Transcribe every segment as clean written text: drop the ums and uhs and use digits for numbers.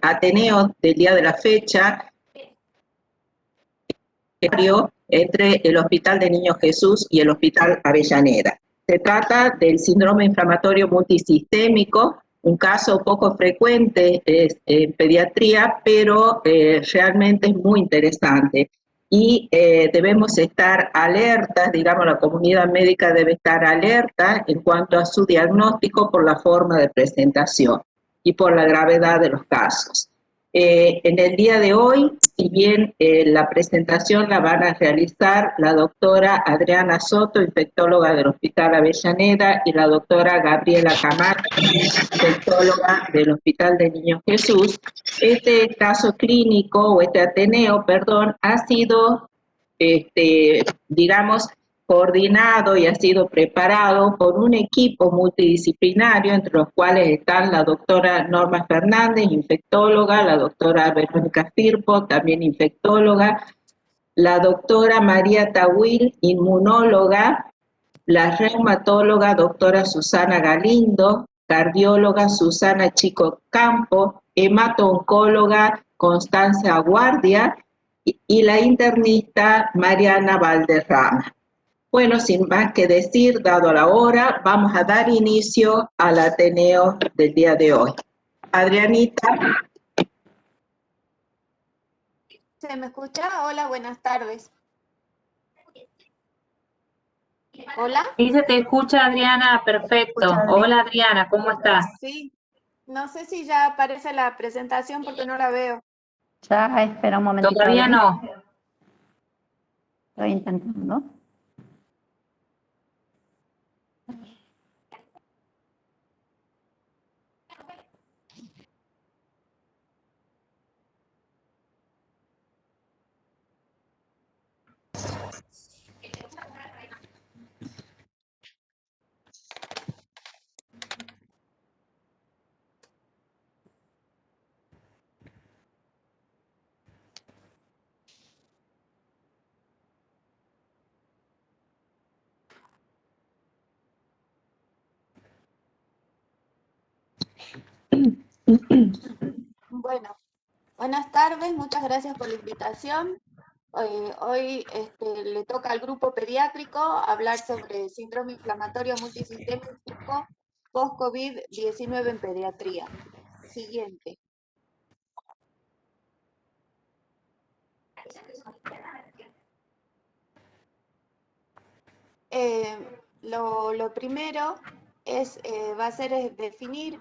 Ateneo del día de la fecha entre el Hospital de Niño Jesús y el Hospital Avellaneda. Se trata del síndrome inflamatorio multisistémico, un caso poco frecuente en pediatría, pero realmente es muy interesante. Y debemos estar alertas, digamos, la comunidad médica debe estar alerta en cuanto a su diagnóstico por la forma de presentación y por la gravedad de los casos. En el día de hoy, si bien la presentación la van a realizar la doctora Adriana Soto, infectóloga del Hospital Avellaneda, y la doctora Gabriela Camacho, infectóloga del Hospital de Niño Jesús, este caso clínico, o este Ateneo, perdón, ha sido, digamos, coordinado y ha sido preparado por un equipo multidisciplinario, entre los cuales están la doctora Norma Fernández, infectóloga, la doctora Verónica Firpo, también infectóloga, la doctora María Tawil, inmunóloga, la reumatóloga doctora Susana Galindo, cardióloga Susana Chico Campo, hemato-oncóloga Constanza Guardia y la internista Mariana Valderrama. Bueno, sin más que decir, dado la hora, vamos a dar inicio al Ateneo del día de hoy. Adrianita. ¿Se me escucha? Hola, buenas tardes. Hola. Sí, se te escucha, Adriana, perfecto. Hola, Adriana, ¿cómo estás? Sí, no sé si ya aparece la presentación porque no la veo. Ya, espera un momentito. Todavía no. Estoy intentando. Bueno, buenas tardes, muchas gracias por la invitación. Hoy le toca al grupo pediátrico hablar sobre síndrome inflamatorio multisistémico post-COVID-19 en pediatría. Siguiente. Lo primero va a ser definir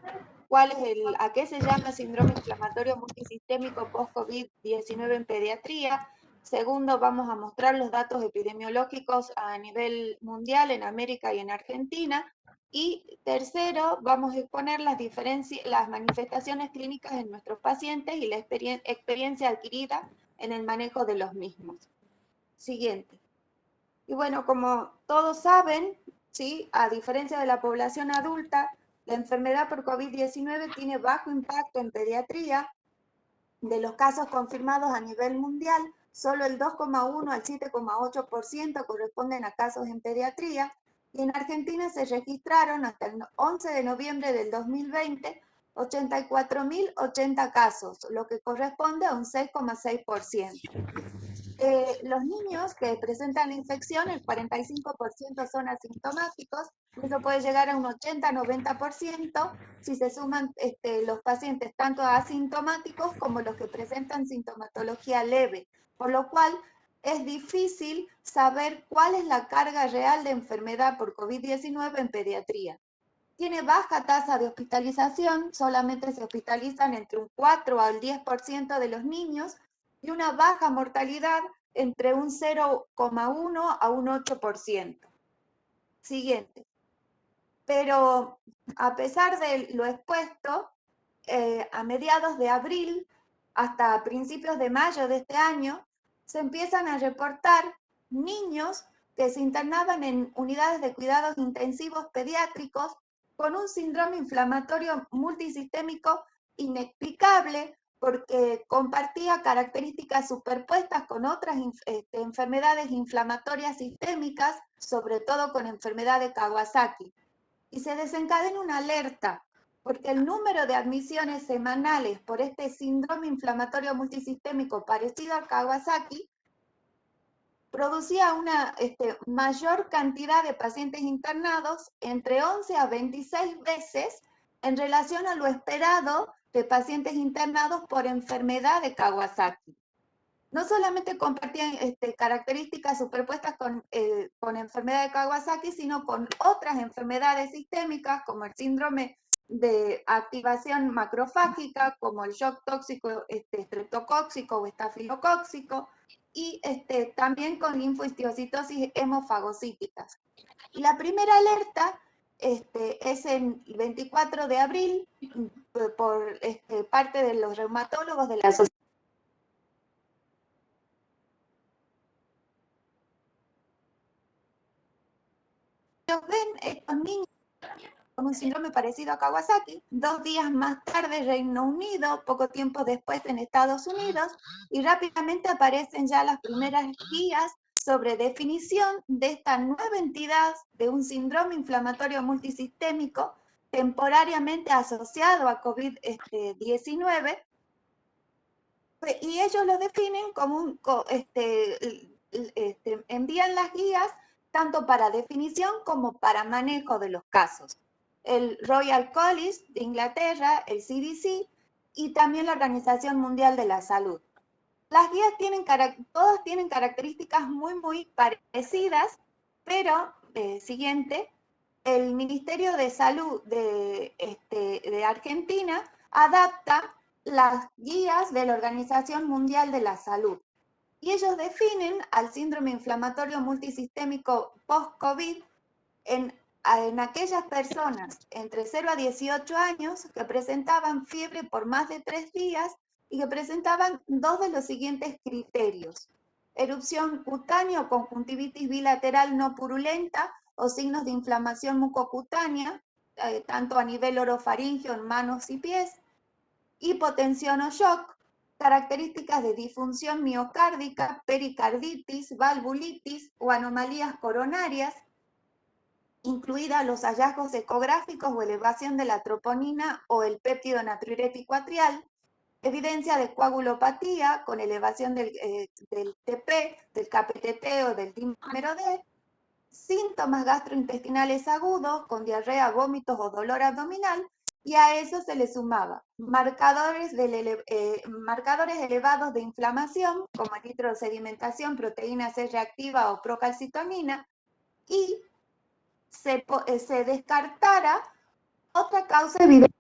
a qué se llama síndrome inflamatorio multisistémico post-COVID-19 en pediatría. Segundo, vamos a mostrar los datos epidemiológicos a nivel mundial en América y en Argentina. Y tercero, vamos a exponer las manifestaciones clínicas en nuestros pacientes y la experiencia adquirida en el manejo de los mismos. Siguiente. Y bueno, como todos saben, ¿sí? A diferencia de la población adulta, la enfermedad por COVID-19 tiene bajo impacto en pediatría. De los casos confirmados a nivel mundial, solo el 2,1 al 7,8% corresponden a casos en pediatría, y en Argentina se registraron hasta el 11 de noviembre del 2020 84.080 casos, lo que corresponde a un 6,6%. Los niños que presentan la infección, el 45% son asintomáticos, y eso puede llegar a un 80-90% si se suman los pacientes tanto asintomáticos como los que presentan sintomatología leve, por lo cual es difícil saber cuál es la carga real de enfermedad por COVID-19 en pediatría. Tiene baja tasa de hospitalización, solamente se hospitalizan entre un 4 al 10% de los niños, y una baja mortalidad entre un 0,1 a un 8%. Siguiente. Pero a pesar de lo expuesto, a mediados de abril hasta principios de mayo de este año, se empiezan a reportar niños que se internaban en unidades de cuidados intensivos pediátricos con un síndrome inflamatorio multisistémico inexplicable, porque compartía características superpuestas con otras enfermedades inflamatorias sistémicas, sobre todo con enfermedad de Kawasaki. Y se desencadena una alerta, porque el número de admisiones semanales por este síndrome inflamatorio multisistémico parecido al Kawasaki producía una mayor cantidad de pacientes internados, entre 11 a 26 veces, en relación a lo esperado de pacientes internados por enfermedad de Kawasaki. No solamente compartían características superpuestas con enfermedad de Kawasaki, sino con otras enfermedades sistémicas, como el síndrome de activación macrofágica, como el shock tóxico estreptocóxico o estafilocóxico, y también con linfostiosis hemofagocíticas. Y la primera alerta es el 24 de abril por parte de los reumatólogos de la Sociedad. Ven estos niños con un síndrome parecido a Kawasaki, 2 días más tarde Reino Unido, poco tiempo después en Estados Unidos, y rápidamente aparecen ya las primeras guías sobre definición de esta nueva entidad de un síndrome inflamatorio multisistémico temporariamente asociado a COVID-19, y ellos lo definen como envían las guías tanto para definición como para manejo de los casos. El Royal College de Inglaterra, el CDC y también la Organización Mundial de la Salud. Las guías todas tienen características muy parecidas, pero, siguiente, el Ministerio de Salud de Argentina adapta las guías de la Organización Mundial de la Salud. Y ellos definen al síndrome inflamatorio multisistémico post-COVID en aquellas personas entre 0 a 18 años que presentaban fiebre por más de 3 días y que presentaban 2 de los siguientes criterios: erupción cutánea o conjuntivitis bilateral no purulenta o signos de inflamación mucocutánea, tanto a nivel orofaringeo en manos y pies, hipotensión o shock, características de disfunción miocárdica, pericarditis, valvulitis o anomalías coronarias, incluidas los hallazgos ecográficos o elevación de la troponina o el péptido natriurético atrial, evidencia de coagulopatía con elevación del TP, del KPTT o del dímero D, síntomas gastrointestinales agudos con diarrea, vómitos o dolor abdominal, y a eso se le sumaba marcadores elevados de inflamación como eritrosedimentación, proteína C reactiva o procalcitonina, y se descartara otra causa evidente.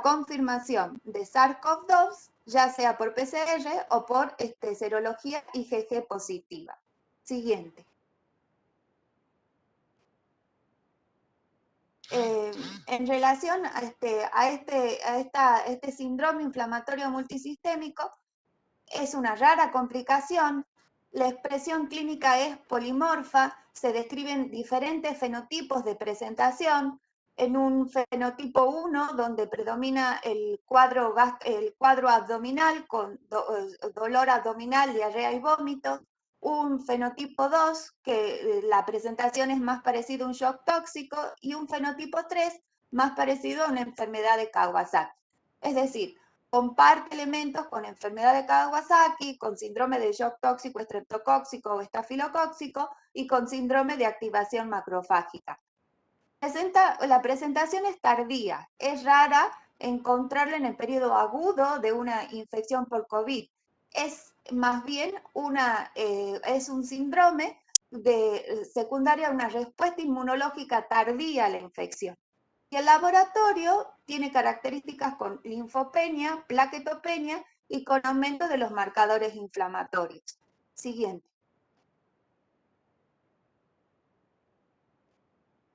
Confirmación de SARS-CoV-2, ya sea por PCR o por serología IgG positiva. Siguiente. En relación a este síndrome inflamatorio multisistémico, es una rara complicación. La expresión clínica es polimorfa, se describen diferentes fenotipos de presentación. En un fenotipo 1, donde predomina el cuadro abdominal con dolor abdominal, diarrea y vómitos. Un fenotipo 2, que la presentación es más parecido a un shock tóxico, y un fenotipo 3, más parecido a una enfermedad de Kawasaki. Es decir, comparte elementos con enfermedad de Kawasaki, con síndrome de shock tóxico, estreptocóxico o estafilocóxico, y con síndrome de activación macrofágica. La presentación es tardía, es rara encontrarla en el periodo agudo de una infección por COVID. Es más bien es un síndrome secundario a una respuesta inmunológica tardía a la infección. Y el laboratorio tiene características con linfopenia, plaquetopenia y con aumento de los marcadores inflamatorios. Siguiente.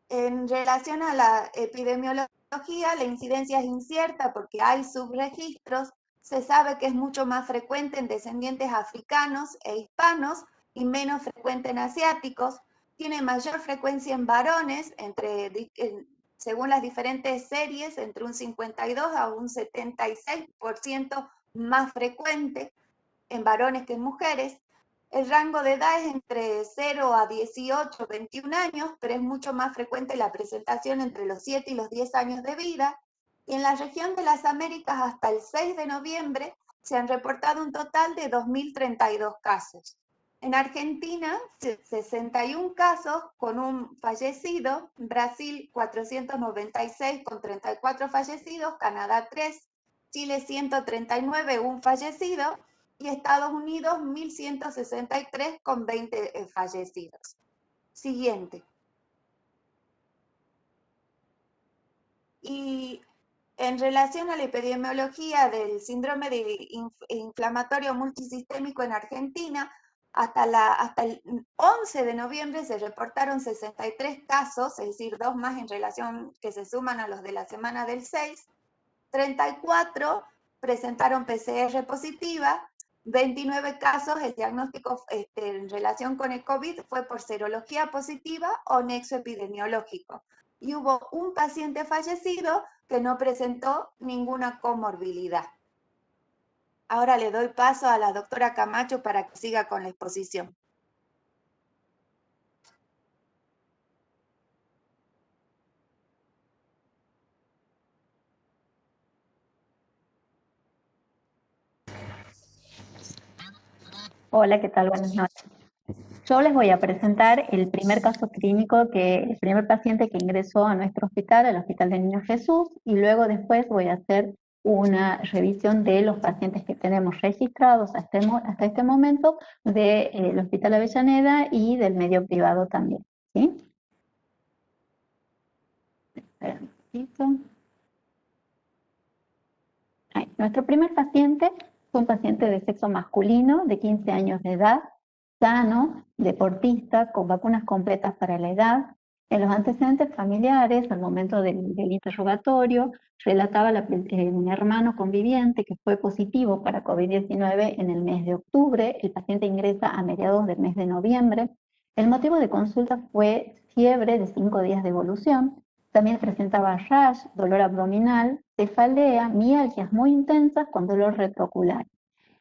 En relación a la epidemiología, la incidencia es incierta porque hay subregistros. Se sabe que es mucho más frecuente en descendientes africanos e hispanos y menos frecuente en asiáticos. Tiene mayor frecuencia en varones, según las diferentes series, entre un 52 a un 76% más frecuente. en varones que en mujeres. El rango de edad es entre 0 a 18, 21 años, pero es mucho más frecuente la presentación entre los 7 y los 10 años de vida. Y en la región de las Américas hasta el 6 de noviembre se han reportado un total de 2.032 casos. En Argentina, 61 casos con un fallecido, Brasil 496 con 34 fallecidos, Canadá 3, Chile 139, un fallecido, y Estados Unidos 1.163 con 20 fallecidos. Siguiente. Y en relación a la epidemiología del síndrome inflamatorio multisistémico en Argentina, hasta el 11 de noviembre se reportaron 63 casos, es decir, 2 más en relación que se suman a los de la semana del 6. 34 presentaron PCR positiva, 29 casos, el diagnóstico en relación con el COVID fue por serología positiva o nexo epidemiológico. Y hubo un paciente fallecido que no presentó ninguna comorbilidad. Ahora le doy paso a la doctora Camacho para que siga con la exposición. Hola, ¿qué tal? Buenas noches. Yo les voy a presentar el primer caso clínico, el primer paciente que ingresó a nuestro hospital, al Hospital del Niño Jesús, y luego después voy a hacer una revisión de los pacientes que tenemos registrados hasta este momento del Hospital Avellaneda y del medio privado también, ¿sí? Espera un poquito. Nuestro primer paciente fue un paciente de sexo masculino de 15 años de edad, sano, deportista, con vacunas completas para la edad. En los antecedentes familiares, al momento del interrogatorio, relataba un hermano conviviente que fue positivo para COVID-19 en el mes de octubre. El paciente ingresa a mediados del mes de noviembre. El motivo de consulta fue fiebre de 5 días de evolución. También presentaba rash, dolor abdominal, cefalea, mialgias muy intensas con dolor retroocular.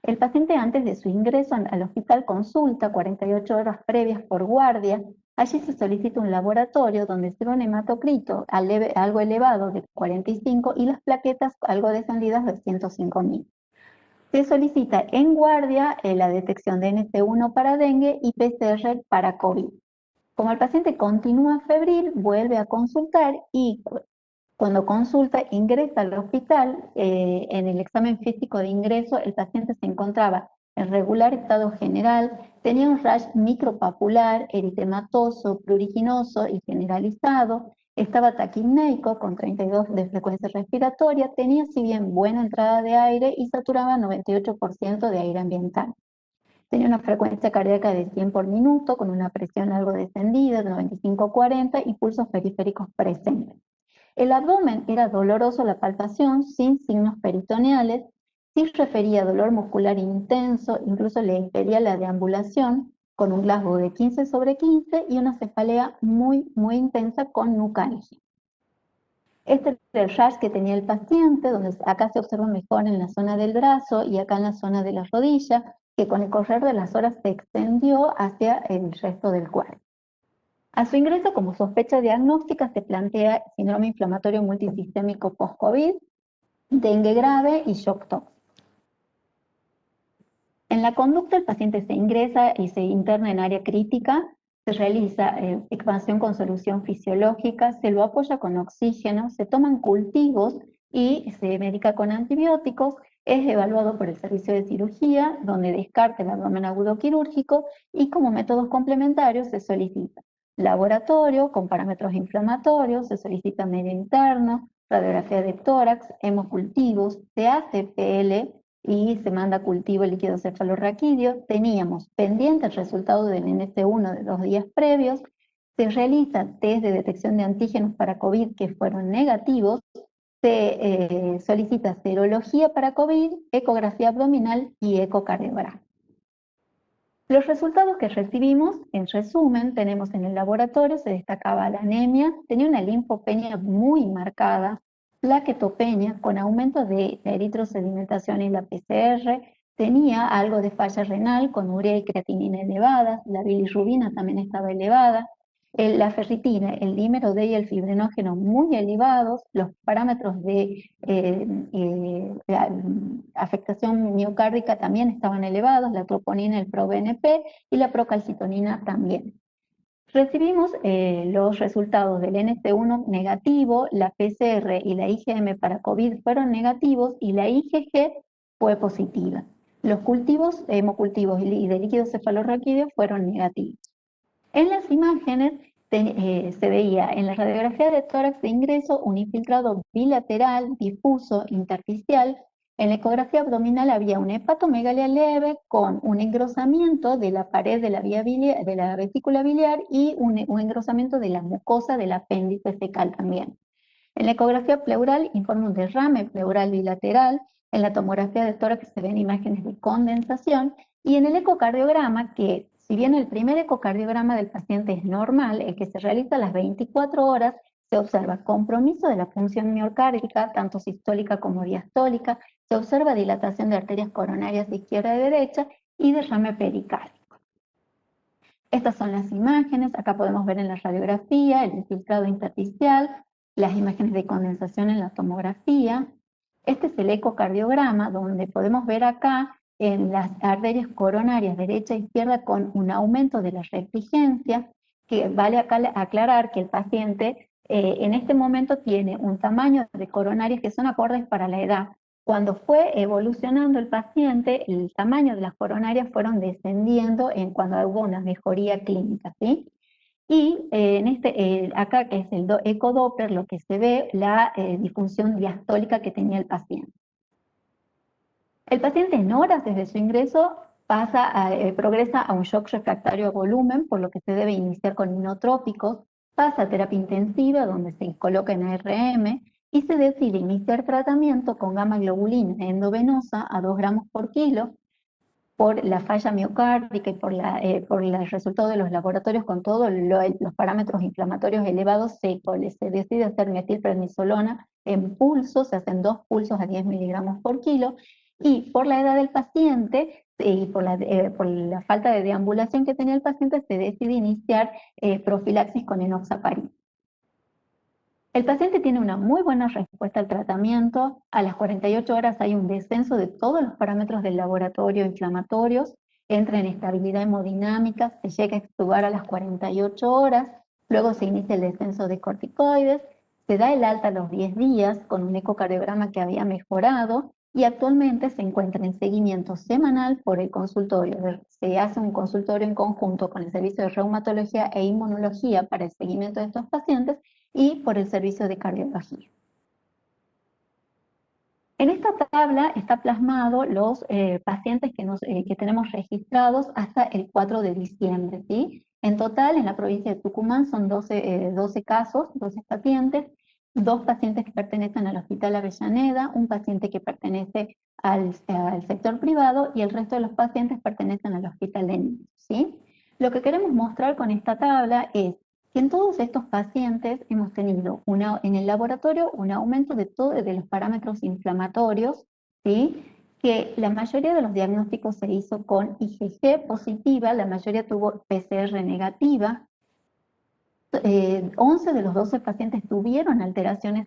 El paciente antes de su ingreso al hospital consulta 48 horas previas por guardia. Allí se solicita un laboratorio donde se ve un hematocrito algo elevado de 45 y las plaquetas algo descendidas de 105.000. Se solicita en guardia la detección de NT1 para dengue y PCR para COVID. Como el paciente continúa febril, vuelve a consultar y cuando consulta ingresa al hospital. En el examen físico de ingreso el paciente se encontraba en regular estado general, tenía un rash micropapular, eritematoso, pruriginoso y generalizado, estaba taquipneico con 32 de frecuencia respiratoria, tenía si bien buena entrada de aire y saturaba 98% de aire ambiental. Tenía una frecuencia cardíaca de 100 por minuto, con una presión algo descendida de 95-40 y pulsos periféricos presentes. El abdomen era doloroso, la palpación, sin signos peritoneales, sí refería a dolor muscular intenso, incluso le impedía la deambulación, con un Glasgow de 15/15 y una cefalea muy intensa con nucalgia. Este es el rash que tenía el paciente, donde acá se observa mejor en la zona del brazo y acá en la zona de la rodilla, que con el correr de las horas se extendió hacia el resto del cuerpo. A su ingreso como sospecha diagnóstica se plantea síndrome inflamatorio multisistémico post-COVID, dengue grave y shock tóxico. En la conducta el paciente se ingresa y se interna en área crítica, se realiza expansión con solución fisiológica, se lo apoya con oxígeno, se toman cultivos y se medica con antibióticos, es evaluado por el servicio de cirugía, donde descarta el abdomen agudo quirúrgico y como métodos complementarios se solicita laboratorio con parámetros inflamatorios, se solicita medio interno, radiografía de tórax, hemocultivos, se hace PL y se manda cultivo líquido cefalorraquídeo. Teníamos pendiente el resultado del NT1 de 2 días previos, se realiza test de detección de antígenos para COVID que fueron negativos, se solicita serología para COVID, ecografía abdominal y ecocardiograma. Los resultados que recibimos, en resumen, tenemos en el laboratorio, se destacaba la anemia, tenía una linfopenia muy marcada, plaquetopenia con aumento de la eritrosedimentación y la PCR, tenía algo de falla renal con urea y creatinina elevadas, la bilirrubina también estaba elevada, la ferritina, el dímero D y el fibrinógeno muy elevados, los parámetros de afectación miocárdica también estaban elevados, la troponina, el proBNP y la procalcitonina también. Recibimos los resultados del NT1 negativo, la PCR y la IgM para COVID fueron negativos y la IgG fue positiva. Los cultivos, hemocultivos y de líquido cefalorraquídeo fueron negativos. En las imágenes se veía en la radiografía de tórax de ingreso un infiltrado bilateral, difuso, intersticial. En la ecografía abdominal había una hepatomegalia leve con un engrosamiento de la pared de la, de la vesícula biliar y un engrosamiento de la mucosa del apéndice fecal también. En la ecografía pleural informa un derrame pleural bilateral. En la tomografía de tórax se ven imágenes de condensación. Y en el ecocardiograma, que si bien el primer ecocardiograma del paciente es normal, el que se realiza a las 24 horas, se observa compromiso de la función miocárdica, tanto sistólica como diastólica, se observa dilatación de arterias coronarias de izquierda y derecha y derrame pericárdico. Estas son las imágenes, acá podemos ver en la radiografía el infiltrado intersticial, las imágenes de condensación en la tomografía. Este es el ecocardiograma, donde podemos ver acá en las arterias coronarias derecha e izquierda con un aumento de la refrigencia, que vale acá aclarar que el paciente en este momento tiene un tamaño de coronarias que son acordes para la edad. Cuando fue evolucionando el paciente, el tamaño de las coronarias fueron descendiendo cuando hubo una mejoría clínica, ¿sí? Y en acá que es el ecodoppler, lo que se ve, la disfunción diastólica que tenía el paciente. El paciente en horas desde su ingreso progresa a un shock refractario a volumen, por lo que se debe iniciar con inotrópicos, pasa a terapia intensiva, donde se coloca en ARM, y se decide iniciar tratamiento con gamma globulina endovenosa a 2 gramos por kilo, por la falla miocárdica y por el resultado de los laboratorios con todos los parámetros inflamatorios elevados, se decide hacer metilprednisolona en pulso, se hacen 2 pulsos a 10 miligramos por kilo, y por la edad del paciente y por la falta de deambulación que tenía el paciente, se decide iniciar profilaxis con enoxaparina. El paciente tiene una muy buena respuesta al tratamiento. A las 48 horas hay un descenso de todos los parámetros del laboratorio inflamatorios, entra en estabilidad hemodinámica, se llega a extubar a las 48 horas, luego se inicia el descenso de corticoides, se da el alta a los 10 días con un ecocardiograma que había mejorado y actualmente se encuentra en seguimiento semanal por el consultorio. Se hace un consultorio en conjunto con el servicio de reumatología e inmunología para el seguimiento de estos pacientes y por el servicio de cardiología. En esta tabla está plasmado los pacientes que tenemos registrados hasta el 4 de diciembre, ¿sí? En total, en la provincia de Tucumán son 12 casos, 12 pacientes, 2 pacientes que pertenecen al Hospital Avellaneda, un paciente que pertenece al sector privado y el resto de los pacientes pertenecen al Hospital de Niños, ¿sí? Lo que queremos mostrar con esta tabla es que en todos estos pacientes hemos tenido en el laboratorio un aumento de los parámetros inflamatorios, ¿sí? Que la mayoría de los diagnósticos se hizo con IgG positiva, la mayoría tuvo PCR negativa. 11 de los 12 pacientes tuvieron alteraciones,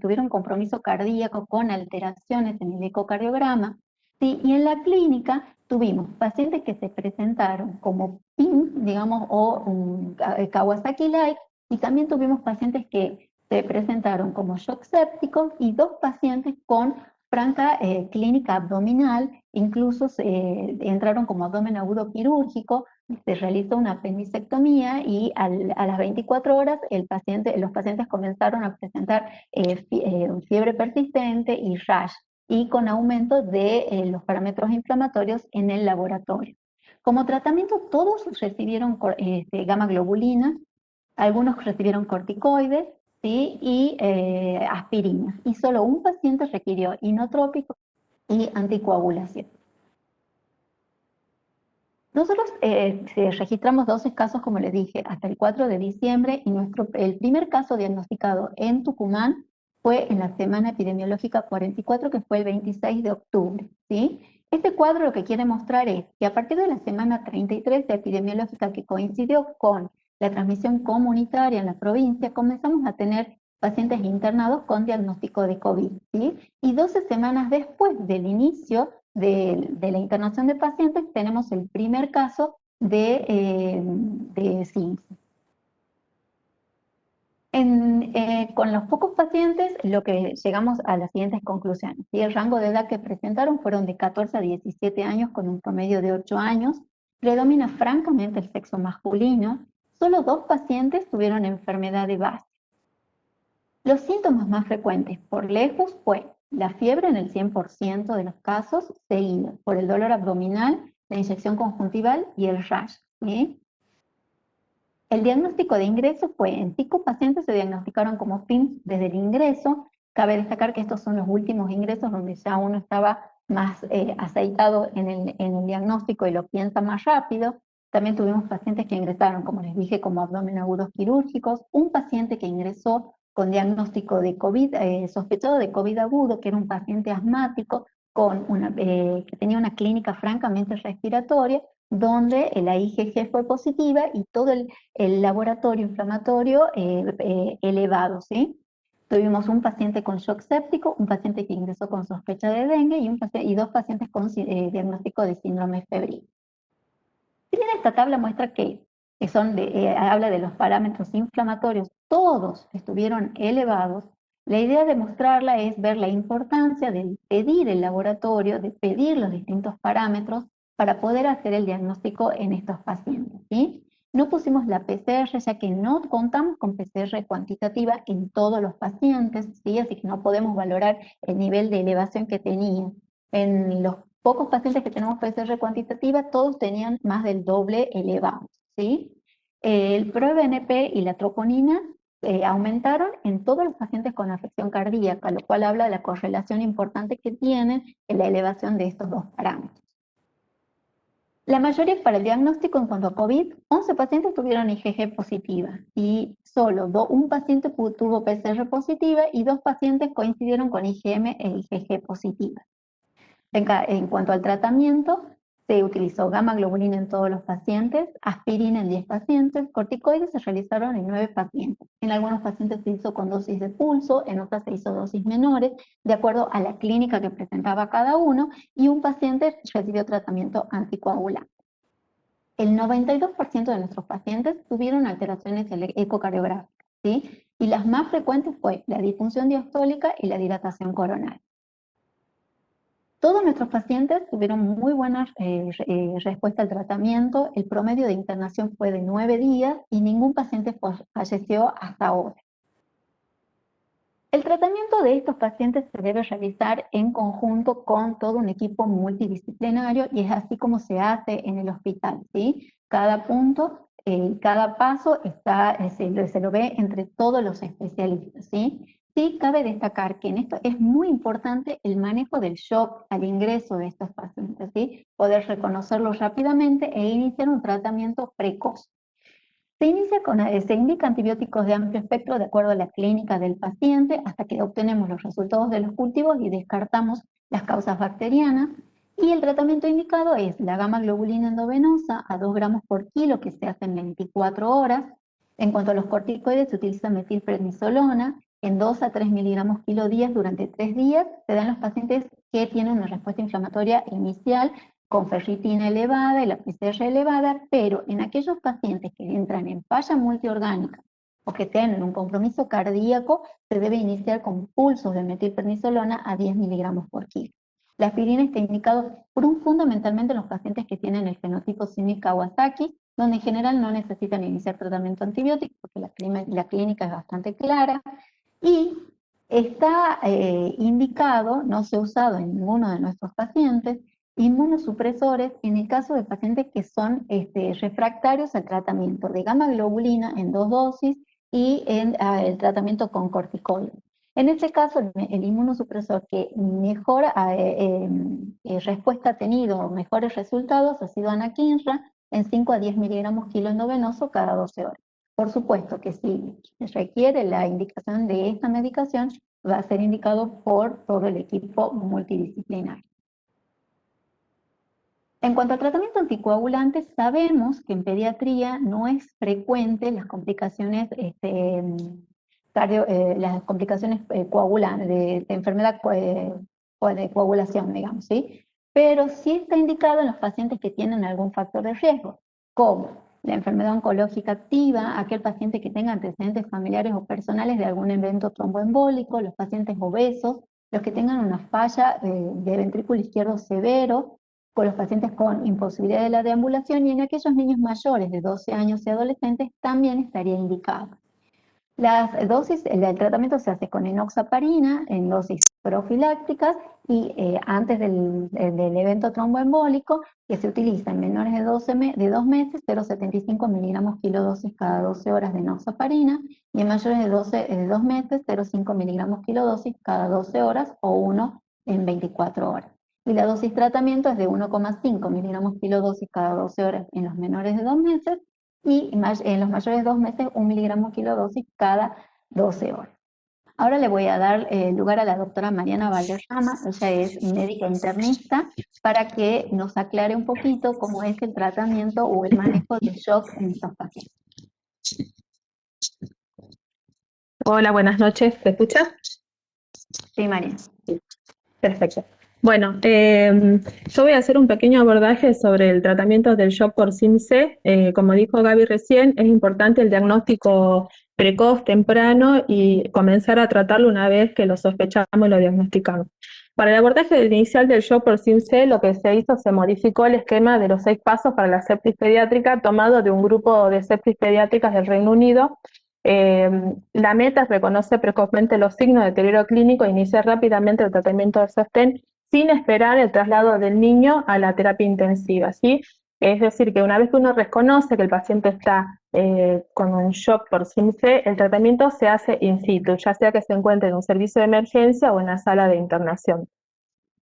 tuvieron compromiso cardíaco con alteraciones en el ecocardiograma, ¿sí? Y en la clínica tuvimos pacientes que se presentaron como PIN, digamos, o Kawasaki-like, y también tuvimos pacientes que se presentaron como shock séptico y 2 pacientes con franca clínica abdominal, incluso entraron como abdomen agudo quirúrgico, se realizó una apendicectomía y a las 24 horas los pacientes comenzaron a presentar fiebre persistente y rash, y con aumento de los parámetros inflamatorios en el laboratorio. Como tratamiento, todos recibieron gamma globulina, algunos recibieron corticoides, ¿sí? Y aspirinas, y solo un paciente requirió inotrópico y anticoagulación. Nosotros registramos 12 casos, como les dije, hasta el 4 de diciembre, y el primer caso diagnosticado en Tucumán fue en la semana epidemiológica 44, que fue el 26 de octubre, ¿sí? Este cuadro lo que quiere mostrar es que a partir de la semana 33 de epidemiológica, que coincidió con la transmisión comunitaria en la provincia, comenzamos a tener pacientes internados con diagnóstico de COVID, ¿sí? Y 12 semanas después del inicio de la internación de pacientes, tenemos el primer caso de SIMS. Con los pocos pacientes, lo que llegamos a las siguientes conclusiones. ¿Sí? El rango de edad que presentaron fueron de 14 a 17 años con un promedio de 8 años. Predomina francamente el sexo masculino. Solo 2 pacientes tuvieron enfermedad de base. Los síntomas más frecuentes por lejos fue la fiebre en el 100% de los casos, seguido por el dolor abdominal, la inyección conjuntival y el rash. ¿Sí? El diagnóstico de ingreso fue en 5 pacientes se diagnosticaron como PIMS desde el ingreso. Cabe destacar que estos son los últimos ingresos donde ya uno estaba más aceitado en el diagnóstico y lo piensa más rápido. También tuvimos pacientes que ingresaron, como les dije, como abdomen agudos quirúrgicos. Un paciente que ingresó con diagnóstico de COVID, sospechado de COVID agudo, que era un paciente asmático que tenía una clínica francamente respiratoria, donde la IgG fue positiva y todo el laboratorio inflamatorio elevado, ¿sí? Tuvimos un paciente con shock séptico, un paciente que ingresó con sospecha de dengue y 2 pacientes con diagnóstico de síndrome febril. Si bien esta tabla muestra que habla de los parámetros inflamatorios, todos estuvieron elevados, la idea de mostrarla es ver la importancia de pedir el laboratorio, de pedir los distintos parámetros para poder hacer el diagnóstico en estos pacientes, ¿sí? No pusimos la PCR ya que no contamos con PCR cuantitativa en todos los pacientes, ¿sí? Así que no podemos valorar el nivel de elevación que tenían. En los pocos pacientes que tenemos PCR cuantitativa, todos tenían más del doble elevado, ¿sí? El ProBNP y la troponina aumentaron en todos los pacientes con afección cardíaca, lo cual habla de la correlación importante que tienen en la elevación de estos 2 parámetros. La mayoría para el diagnóstico en cuanto a COVID, 11 pacientes tuvieron IgG positiva y solo un paciente tuvo PCR positiva y 2 pacientes coincidieron con IgM e IgG positiva. En cuanto al tratamiento, se utilizó gamma globulina en todos los pacientes, aspirina en 10 pacientes, corticoides se realizaron en 9 pacientes. En algunos pacientes se hizo con dosis de pulso, en otras se hizo dosis menores, de acuerdo a la clínica que presentaba cada uno, y un paciente recibió tratamiento anticoagulante. El 92% de nuestros pacientes tuvieron alteraciones ecocardiográficas, ¿sí? Y las más frecuentes fue la disfunción diastólica y la dilatación coronaria. Todos nuestros pacientes tuvieron muy buena respuesta al tratamiento. El promedio de internación fue de 9 días y ningún paciente falleció hasta ahora. El tratamiento de estos pacientes se debe realizar en conjunto con todo un equipo multidisciplinario y es así como se hace en el hospital, ¿sí? Cada punto, cada paso se lo ve entre todos los especialistas, ¿sí? Sí, cabe destacar que en esto es muy importante el manejo del shock al ingreso de estos pacientes, ¿sí? Poder reconocerlo rápidamente e iniciar un tratamiento precoz. Se indica antibióticos de amplio espectro de acuerdo a la clínica del paciente hasta que obtenemos los resultados de los cultivos y descartamos las causas bacterianas. Y el tratamiento indicado es la gamma globulina endovenosa a 2 gramos por kilo que se hace en 24 horas. En cuanto a los corticoides, se utiliza metilprednisolona en 2 a 3 miligramos kilo días durante 3 días. Se dan los pacientes que tienen una respuesta inflamatoria inicial con ferritina elevada y la PCR elevada, pero en aquellos pacientes que entran en falla multiorgánica o que tienen un compromiso cardíaco, se debe iniciar con pulsos de metilprednisolona a 10 miligramos por kilo. La aspirina está indicado fundamentalmente en los pacientes que tienen el fenotipo síndrome Kawasaki, donde en general no necesitan iniciar tratamiento antibiótico porque la clínica es bastante clara y está indicado, no se ha usado en ninguno de nuestros pacientes, inmunosupresores en el caso de pacientes que son refractarios al tratamiento de gamma globulina en 2 dosis y en el tratamiento con corticoides. En este caso, el inmunosupresor que mejor respuesta ha tenido, mejores resultados, ha sido anakinra en 5 a 10 miligramos kilo endovenoso cada 12 horas. Por supuesto que si requiere la indicación de esta medicación, va a ser indicado por todo el equipo multidisciplinario. En cuanto al tratamiento anticoagulante, sabemos que en pediatría no es frecuente las complicaciones, las complicaciones coagulantes, de enfermedad o de coagulación, digamos, ¿sí? Pero sí está indicado en los pacientes que tienen algún factor de riesgo, como la enfermedad oncológica activa, aquel paciente que tenga antecedentes familiares o personales de algún evento tromboembólico, los pacientes obesos, los que tengan una falla de ventrículo izquierdo severo, con los pacientes con imposibilidad de la deambulación y en aquellos niños mayores de 12 años y adolescentes también estaría indicado. Las dosis, el tratamiento se hace con enoxaparina en dosis profilácticas y antes del evento tromboembólico, que se utiliza en menores de 2 meses, 0,75 miligramos kilodosis cada 12 horas de enoxaparina, y en mayores de 2 meses, 0,5 miligramos kilodosis cada 12 horas o 1 en 24 horas. Y la dosis tratamiento es de 1,5 miligramos kilodosis cada 12 horas en los menores de 2 meses, y en los mayores de 2 meses 1 miligramo kilodosis cada 12 horas. Ahora le voy a dar lugar a la doctora Mariana Valderrama, ella es médica internista, para que nos aclare un poquito cómo es el tratamiento o el manejo de shock en estos pacientes. Hola, buenas noches. ¿Se escucha? Sí, Mariana. Perfecto. Bueno, yo voy a hacer un pequeño abordaje sobre el tratamiento del shock por CIMC. Como dijo Gaby recién, es importante el diagnóstico precoz, temprano, y comenzar a tratarlo una vez que lo sospechamos y lo diagnosticamos. Para el abordaje inicial del shock por CIMC, lo que se hizo, se modificó el esquema de los 6 pasos para la sepsis pediátrica, tomado de un grupo de sepsis pediátricas del Reino Unido. La meta es reconocer precozmente los signos de deterioro clínico e iniciar rápidamente el tratamiento del sostén sin esperar el traslado del niño a la terapia intensiva, ¿sí? Es decir, que una vez que uno reconoce que el paciente está con un shock por CIMC, el tratamiento se hace in situ, ya sea que se encuentre en un servicio de emergencia o en la sala de internación.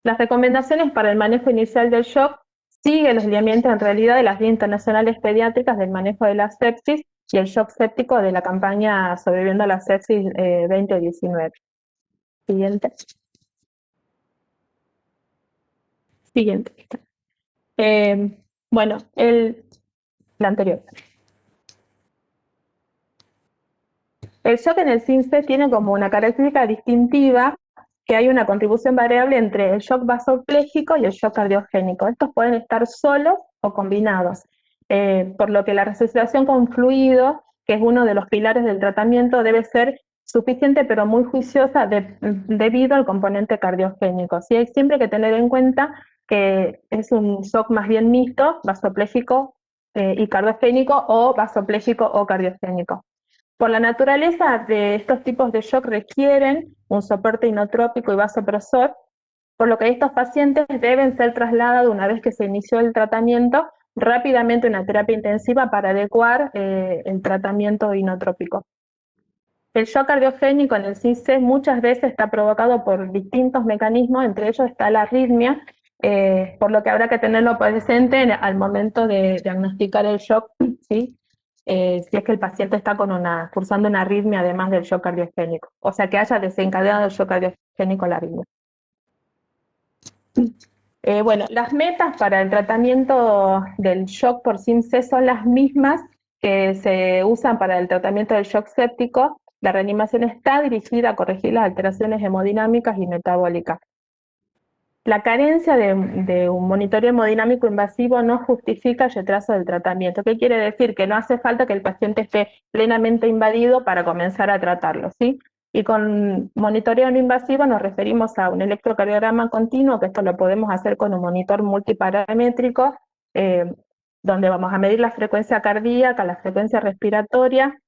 Las recomendaciones para el manejo inicial del shock siguen los lineamientos en realidad de las guías internacionales pediátricas del manejo de la sepsis y el shock séptico de la campaña Sobreviviendo a la Sepsis 2019. Siguiente. Siguiente. Bueno, la anterior. El shock en el CIMC tiene como una característica distintiva que hay una contribución variable entre el shock vasopléjico y el shock cardiogénico. Estos pueden estar solos o combinados, por lo que la resucitación con fluido, que es uno de los pilares del tratamiento, debe ser suficiente pero muy juiciosa debido al componente cardiogénico. ¿Sí? Hay siempre que tener en cuenta que es un shock más bien mixto, vasopléjico y cardiogénico, o vasopléjico o cardiogénico. Por la naturaleza de estos tipos de shock requieren un soporte inotrópico y vasopresor, por lo que estos pacientes deben ser trasladados una vez que se inició el tratamiento rápidamente a una terapia intensiva para adecuar el tratamiento inotrópico. El shock cardiogénico en el CIMC muchas veces está provocado por distintos mecanismos, entre ellos está la arritmia, por lo que habrá que tenerlo presente al momento de diagnosticar el shock, ¿sí? Si es que el paciente está cursando una arritmia además del shock cardiogénico, o sea que haya desencadenado el shock cardiogénico la arritmia. Bueno, las metas para el tratamiento del shock por CIMC son las mismas que se usan para el tratamiento del shock séptico. La reanimación está dirigida a corregir las alteraciones hemodinámicas y metabólicas. La carencia de un monitoreo hemodinámico invasivo no justifica el retraso del tratamiento. ¿Qué quiere decir? Que no hace falta que el paciente esté plenamente invadido para comenzar a tratarlo, ¿sí? Y con monitoreo no invasivo nos referimos a un electrocardiograma continuo, que esto lo podemos hacer con un monitor multiparamétrico, donde vamos a medir la frecuencia cardíaca, la frecuencia respiratoria,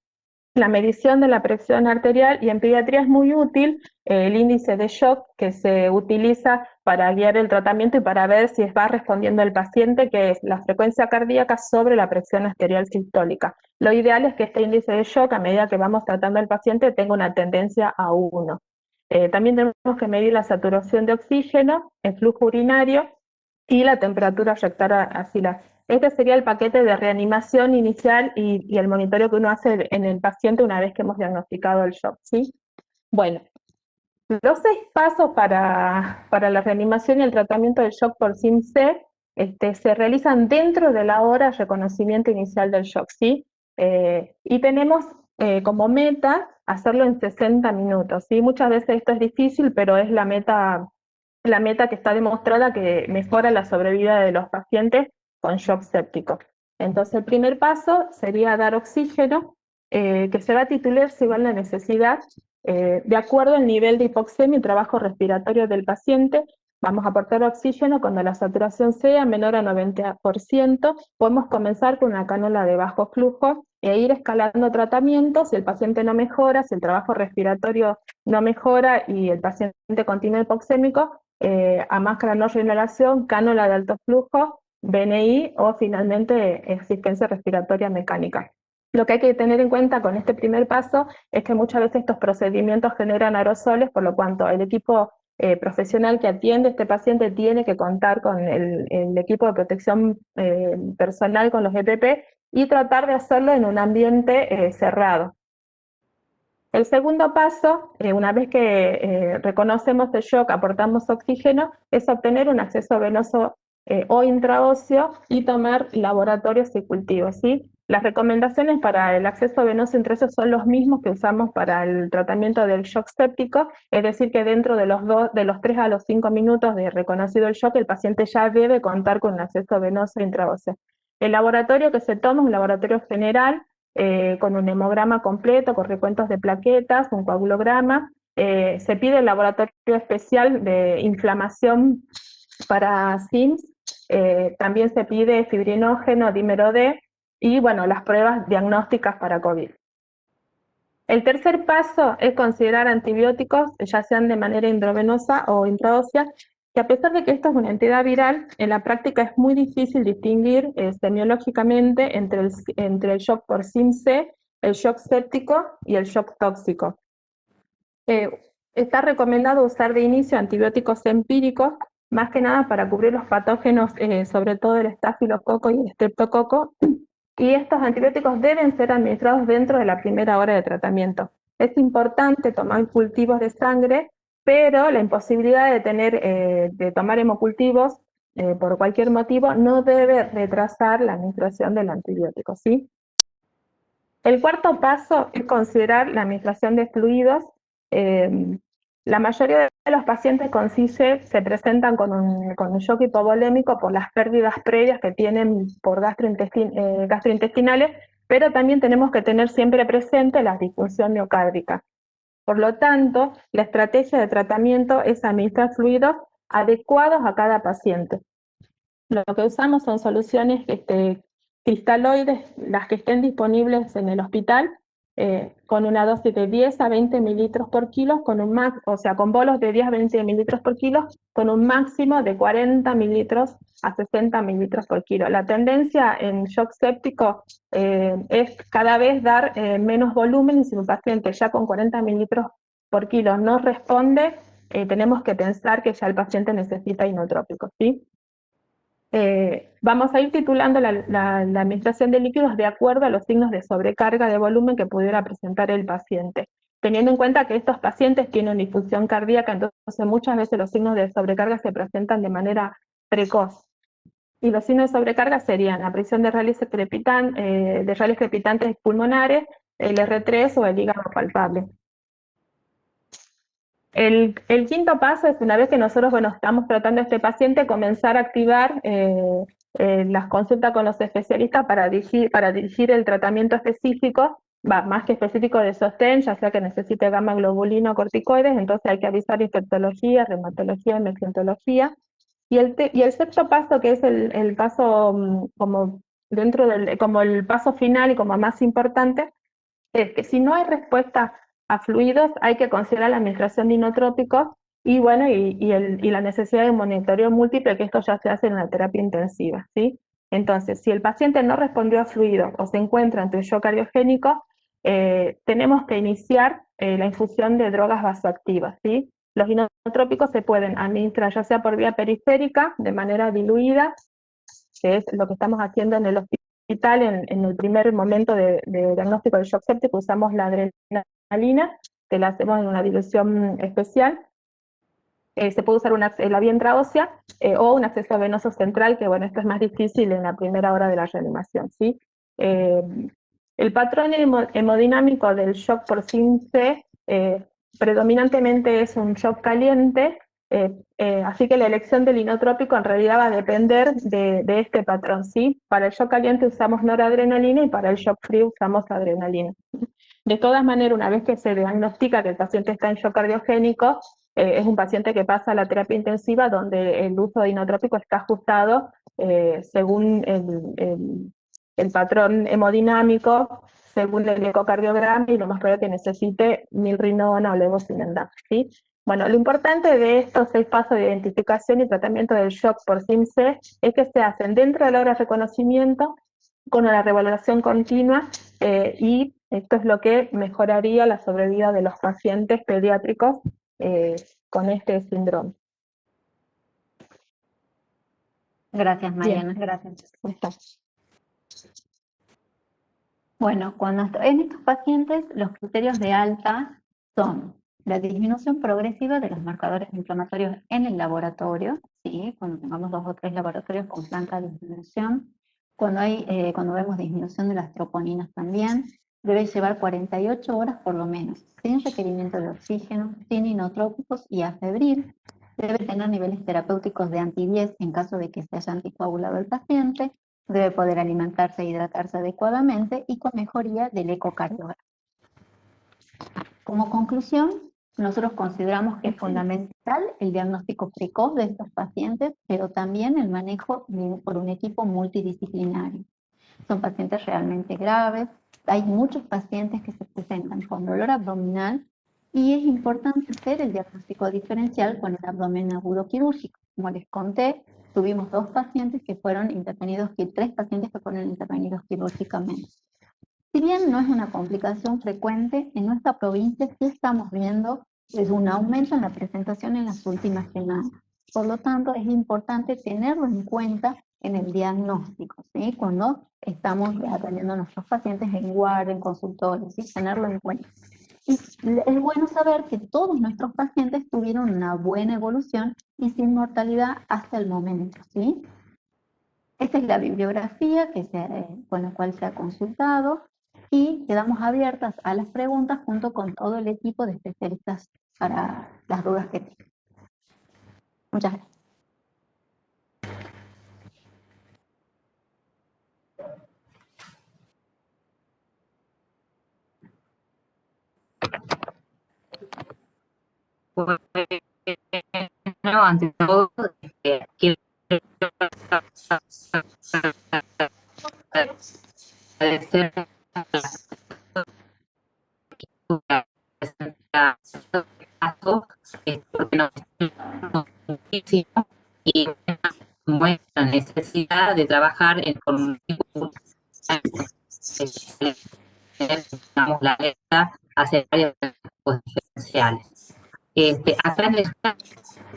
la medición de la presión arterial, y en pediatría es muy útil el índice de shock que se utiliza para guiar el tratamiento y para ver si va respondiendo el paciente, que es la frecuencia cardíaca sobre la presión arterial sistólica. Lo ideal es que este índice de shock, a medida que vamos tratando al paciente, tenga una tendencia a 1. También tenemos que medir la saturación de oxígeno, el flujo urinario y la temperatura rectal axilar. Este sería el paquete de reanimación inicial y el monitoreo que uno hace en el paciente una vez que hemos diagnosticado el shock, ¿sí? Bueno, los 6 pasos para la reanimación y el tratamiento del shock por CIMC se realizan dentro de la hora de reconocimiento inicial del shock, ¿sí? Y tenemos como meta hacerlo en 60 minutos, ¿sí? Muchas veces esto es difícil, pero es la meta que está demostrada que mejora la sobrevida de los pacientes con shock séptico. Entonces, el primer paso sería dar oxígeno, que se va a titular según la necesidad, de acuerdo al nivel de hipoxemia y trabajo respiratorio del paciente. Vamos a aportar oxígeno cuando la saturación sea menor a 90%. Podemos comenzar con una cánula de bajo flujo e ir escalando tratamientos. Si el paciente no mejora, si el trabajo respiratorio no mejora y el paciente continúa hipoxémico, a máscara no reinhalación, cánula de alto flujo, BNI o finalmente existencia respiratoria mecánica. Lo que hay que tener en cuenta con este primer paso es que muchas veces estos procedimientos generan aerosoles, por lo cual el equipo profesional que atiende a este paciente tiene que contar con el equipo de protección personal, con los EPP, y tratar de hacerlo en un ambiente cerrado. El segundo paso, una vez que reconocemos el shock, aportamos oxígeno, es obtener un acceso venoso o intraóseo y tomar laboratorios y cultivos, ¿sí? Las recomendaciones para el acceso venoso intraóseo son los mismos que usamos para el tratamiento del shock séptico, es decir, que dentro de los 3 a los 5 minutos de reconocido el shock, el paciente ya debe contar con un acceso venoso intraóseo. El laboratorio que se toma es un laboratorio general, con un hemograma completo, con recuentos de plaquetas, un coagulograma. Se pide el laboratorio especial de inflamación para SIMS, también se pide fibrinógeno, dímero D, y bueno, las pruebas diagnósticas para COVID. El tercer paso es considerar antibióticos, ya sean de manera intravenosa o intraósea, que a pesar de que esto es una entidad viral, en la práctica es muy difícil distinguir semiológicamente entre el shock por SIMC, el shock séptico y el shock tóxico. Está recomendado usar de inicio antibióticos empíricos, más que nada para cubrir los patógenos, sobre todo el estafilococo y el estreptococo, y estos antibióticos deben ser administrados dentro de la primera hora de tratamiento. Es importante tomar cultivos de sangre, pero la imposibilidad de tomar hemocultivos por cualquier motivo no debe retrasar la administración del antibiótico, ¿sí? El cuarto paso es considerar la administración de fluidos. La mayoría de los pacientes con CIGE se presentan con un shock hipovolémico por las pérdidas previas que tienen por gastrointestinales, pero también tenemos que tener siempre presente la disfunción miocárdica. Por lo tanto, la estrategia de tratamiento es administrar fluidos adecuados a cada paciente. Lo que usamos son soluciones cristaloides, las que estén disponibles en el hospital, con una dosis de 10 a 20 mililitros por kilo, con bolos de 10 a 20 mililitros por kilo, con un máximo de 40 mililitros a 60 mililitros por kilo. La tendencia en shock séptico es cada vez dar menos volumen, y si un paciente ya con 40 mililitros por kilo no responde, tenemos que pensar que ya el paciente necesita inotrópicos, ¿sí? Vamos a ir titulando la administración de líquidos de acuerdo a los signos de sobrecarga de volumen que pudiera presentar el paciente. Teniendo en cuenta que estos pacientes tienen disfunción cardíaca, entonces muchas veces los signos de sobrecarga se presentan de manera precoz. Y los signos de sobrecarga serían la aparición de rales crepitantes pulmonares, el R3 o el hígado palpable. El quinto paso es, una vez que nosotros estamos tratando a este paciente, comenzar a activar las consultas con los especialistas para dirigir el tratamiento específico, más que específico de sostén, ya sea que necesite gamma globulina o corticoides, entonces hay que avisar infectología, reumatología, emergentología. Y el sexto paso, que es el paso como el paso final y como más importante, es que si no hay respuesta a fluidos, hay que considerar la administración de inotrópicos y la necesidad de un monitoreo múltiple, que esto ya se hace en una terapia intensiva, ¿sí? Entonces, si el paciente no respondió a fluidos o se encuentra ante un shock cardiogénico, tenemos que iniciar la infusión de drogas vasoactivas, ¿sí? Los inotrópicos se pueden administrar ya sea por vía periférica, de manera diluida, que es lo que estamos haciendo en el hospital en el primer momento de diagnóstico del shock séptico. Usamos la adrenalina, que la hacemos en una dilución especial, se puede usar la vía intraósea o un acceso venoso central, que bueno, esto es más difícil en la primera hora de la reanimación, ¿sí? El patrón hemodinámico del shock por SIM-C predominantemente es un shock caliente, así que la elección del inotrópico en realidad va a depender de este patrón, ¿sí? Para el shock caliente usamos noradrenalina y para el shock frío usamos adrenalina. De todas maneras, una vez que se diagnostica que el paciente está en shock cardiogénico, es un paciente que pasa a la terapia intensiva donde el uso de inotrópico está ajustado según el patrón hemodinámico, según el ecocardiograma, y lo más probable es que necesite milrinona o levosimendan, ¿sí? Bueno, lo importante de estos 6 pasos de identificación y tratamiento del shock por SIM-C es que se hacen dentro de la hora de reconocimiento, con la revaloración continua, y esto es lo que mejoraría la sobrevida de los pacientes pediátricos con este síndrome. Gracias, Mariana. Bien. Gracias. Bueno, en estos pacientes los criterios de alta son la disminución progresiva de los marcadores inflamatorios en el laboratorio, ¿sí? Cuando tengamos 2 o 3 laboratorios con franca disminución, cuando vemos disminución de las troponinas también, debe llevar 48 horas por lo menos, sin requerimiento de oxígeno, sin inotrópicos y afebril. Debe tener niveles terapéuticos de anti-10 en caso de que se haya anticoagulado el paciente. Debe poder alimentarse e hidratarse adecuadamente y con mejoría del ecocardiograma. Como conclusión, nosotros consideramos que es fundamental el diagnóstico precoz de estos pacientes, pero también el manejo por un equipo multidisciplinario. Son pacientes realmente graves, hay muchos pacientes que se presentan con dolor abdominal y es importante hacer el diagnóstico diferencial con el abdomen agudo quirúrgico. Como les conté, tuvimos 2 pacientes que fueron intervenidos, 3 pacientes que fueron intervenidos quirúrgicamente. Si bien no es una complicación frecuente, en nuestra provincia sí estamos viendo un aumento en la presentación en las últimas semanas. Por lo tanto, es importante tenerlo en cuenta en el diagnóstico, ¿sí? Cuando estamos atendiendo a nuestros pacientes en guardia, en consultorios, ¿sí? Tenerlo en cuenta. Y es bueno saber que todos nuestros pacientes tuvieron una buena evolución y sin mortalidad hasta el momento, ¿sí? Esta es la bibliografía con la cual se ha consultado y quedamos abiertas a las preguntas junto con todo el equipo de especialistas para las dudas que tengan. Muchas gracias. Bueno, ante todo, quiero agradecer porque nos muchísimo y muestra necesidad de trabajar con un equipo, digamos, la alerta hacia varios tipos diferenciales. Acá en el chat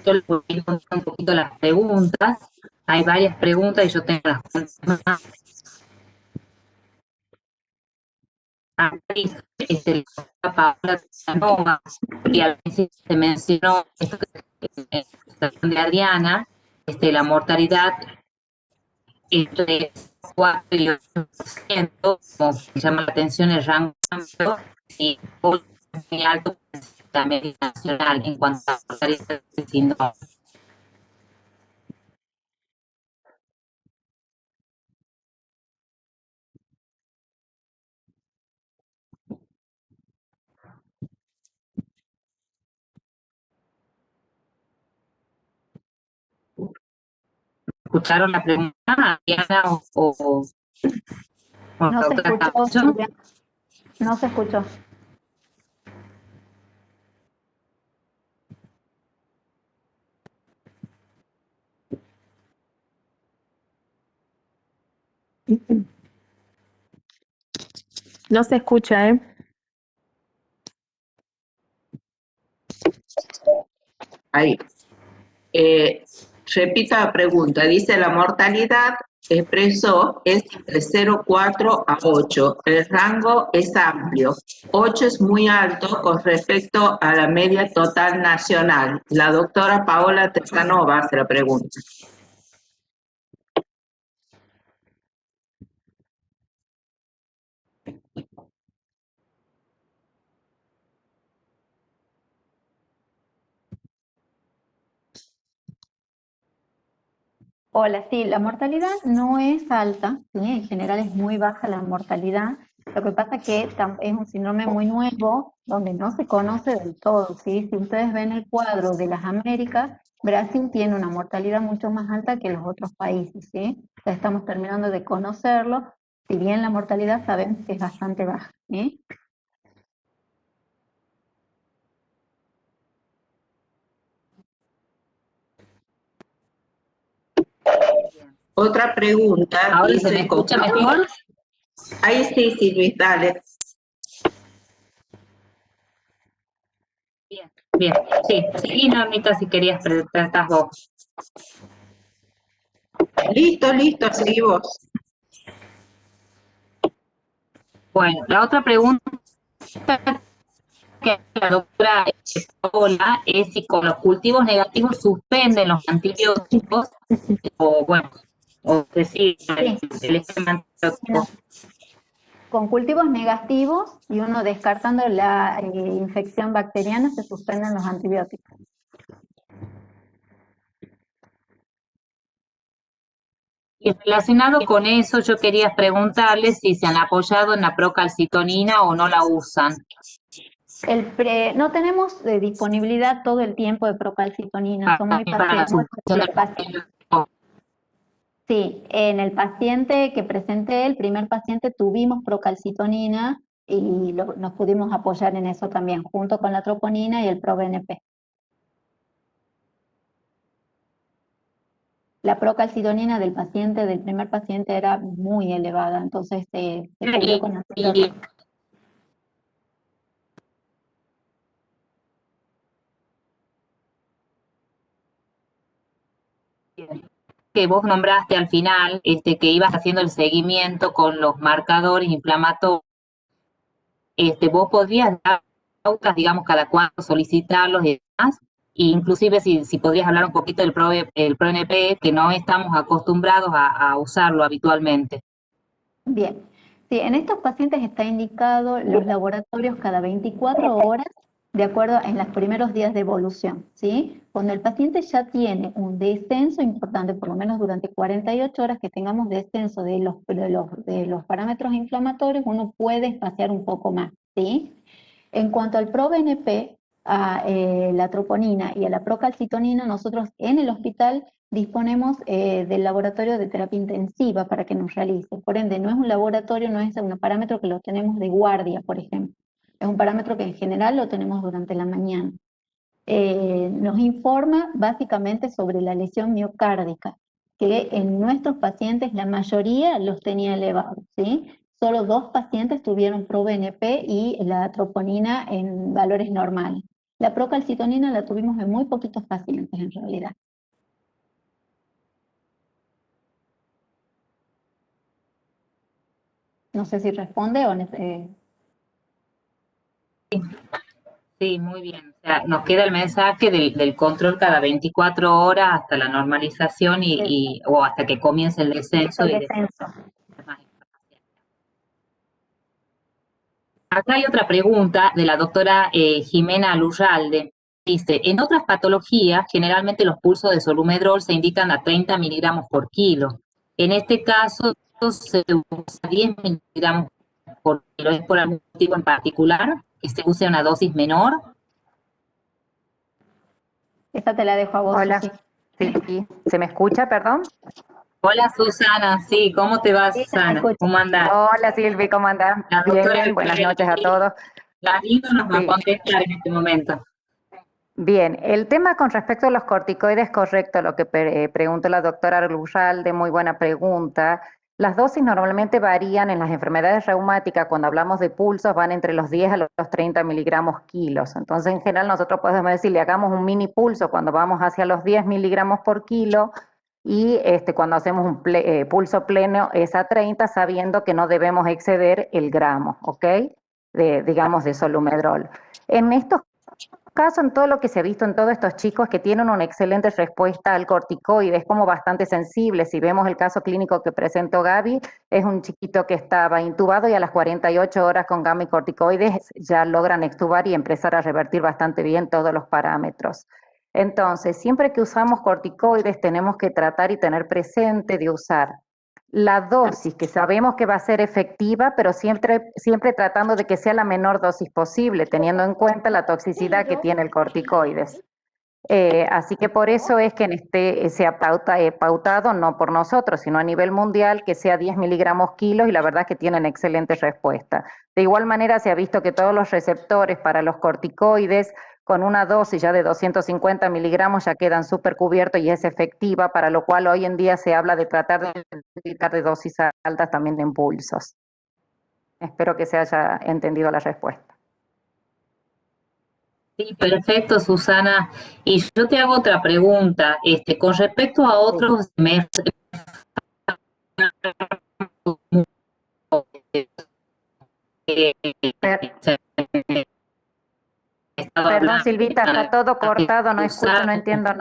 yo les voy a ir contando un poquito las preguntas. Hay varias preguntas y yo tengo las preguntas más. Paola Casanova, y al principio se mencionó esto en la de Adriana, la mortalidad entre 4 y 8%, como se llama la atención el rango amplio, y muy alto también nacional en cuanto a mortalidad del síndrome. ¿Escucharon la pregunta, Diana, o No se escuchó, no se escuchó. No se escucha, ¿eh? Ahí. Repito la pregunta. Dice, la mortalidad expresó es entre 0,4 a 8. El rango es amplio. 8 es muy alto con respecto a la media total nacional. La doctora Paola Terranova hace la pregunta. Hola, sí, la mortalidad no es alta, ¿sí? En general es muy baja la mortalidad. Lo que pasa es que es un síndrome muy nuevo, donde no se conoce del todo, ¿sí? Si ustedes ven el cuadro de las Américas, Brasil tiene una mortalidad mucho más alta que los otros países, ¿sí? Ya estamos terminando de conocerlo, si bien la mortalidad sabemos que es bastante baja, ¿sí? Otra pregunta ¿Ahora se me dice... escucha mejor? Ahí sí, Luis, dale. Bien, bien. Sí, seguí, Normita, si querías preguntar vos. Listo, seguí vos. Bueno, la otra pregunta que la doctora Paola es si con los cultivos negativos suspenden los antibióticos o, bueno, o se sigue Sí. el esquema antibiótico. Con cultivos negativos y uno descartando la infección bacteriana, se suspenden los antibióticos. Y relacionado con eso, yo quería preguntarles si se han apoyado en la procalcitonina o no la usan. No tenemos disponibilidad todo el tiempo de procalcitonina, son muy Para la pacientes. supresión del Sí, en el paciente que presenté, el primer paciente, tuvimos procalcitonina y nos pudimos apoyar en eso también, junto con la troponina y el ProBNP. La procalcitonina del primer paciente era muy elevada, entonces se cubrió con antibióticos. Que vos nombraste al final, que ibas haciendo el seguimiento con los marcadores inflamatorios, vos podrías dar pautas, digamos, cada cuánto solicitarlos y demás, e inclusive si podrías hablar un poquito del ProNP, que no estamos acostumbrados a usarlo habitualmente. Bien, sí, en estos pacientes está indicado los laboratorios cada 24 horas de acuerdo en los primeros días de evolución, ¿sí? Cuando el paciente ya tiene un descenso importante, por lo menos durante 48 horas que tengamos descenso de los parámetros inflamatorios, uno puede espaciar un poco más, ¿sí? En cuanto al ProBNP, a la troponina y a la procalcitonina, nosotros en el hospital disponemos del laboratorio de terapia intensiva para que nos realice. Por ende, no es un laboratorio, no es un parámetro que lo tenemos de guardia, por ejemplo. Es un parámetro que en general lo tenemos durante la mañana. Nos informa básicamente sobre la lesión miocárdica, que en nuestros pacientes la mayoría los tenía elevados, ¿sí? Solo 2 pacientes tuvieron ProBNP y la troponina en valores normales. La procalcitonina la tuvimos en muy poquitos pacientes en realidad. No sé si responde o... Sí, muy bien. O sea, nos queda el mensaje del control cada 24 horas hasta la normalización o hasta que comience el descenso. El descenso. Acá hay otra pregunta de la doctora Jimena Lurralde. Dice, en otras patologías, generalmente los pulsos de solumedrol se indican a 30 miligramos por kilo. En este caso, se usa 10 miligramos por kilo. ¿Es por algún motivo en particular que se use una dosis menor? Esta te la dejo a vos. Hola, sí, ¿se me escucha, perdón? Hola Susana, sí, ¿cómo te vas, Sí, Susana? ¿Cómo andás? Hola Silvi, ¿cómo andás? La Bien, doctora bien, buenas noches a todos. Galindo nos va a Sí. contestar en este momento. Bien, el tema con respecto a los corticoides, correcto, lo que preguntó la doctora Lurralde, muy buena pregunta. Las dosis normalmente varían en las enfermedades reumáticas, cuando hablamos de pulsos, van entre los 10 a los 30 miligramos kilos. Entonces, en general, nosotros podemos decir, le hagamos un mini pulso cuando vamos hacia los 10 miligramos por kilo, y cuando hacemos un pulso pleno es a 30, sabiendo que no debemos exceder el gramo, ¿ok? Digamos, de solumedrol. En estos casos, en todo lo que se ha visto en todos estos chicos que tienen una excelente respuesta al corticoide, es como bastante sensible. Si vemos el caso clínico que presentó Gaby, es un chiquito que estaba intubado y a las 48 horas con gamma y corticoides ya logran extubar y empezar a revertir bastante bien todos los parámetros. Entonces, siempre que usamos corticoides tenemos que tratar y tener presente de usar la dosis que sabemos que va a ser efectiva, pero siempre tratando de que sea la menor dosis posible, teniendo en cuenta la toxicidad que tiene el corticoides. Así que por eso es que se ha pautado, no por nosotros, sino a nivel mundial, que sea 10 miligramos kilos, y la verdad es que tienen excelente respuesta. De igual manera se ha visto que todos los receptores para los corticoides con una dosis ya de 250 miligramos ya quedan súper cubiertos y es efectiva, para lo cual hoy en día se habla de tratar de aplicar de dosis altas también en pulsos. Espero que se haya entendido la respuesta. Sí, perfecto, Susana. Y yo te hago otra pregunta. Con respecto a otros Perdón, Silvita, está todo cortado, no escucho, no entiendo.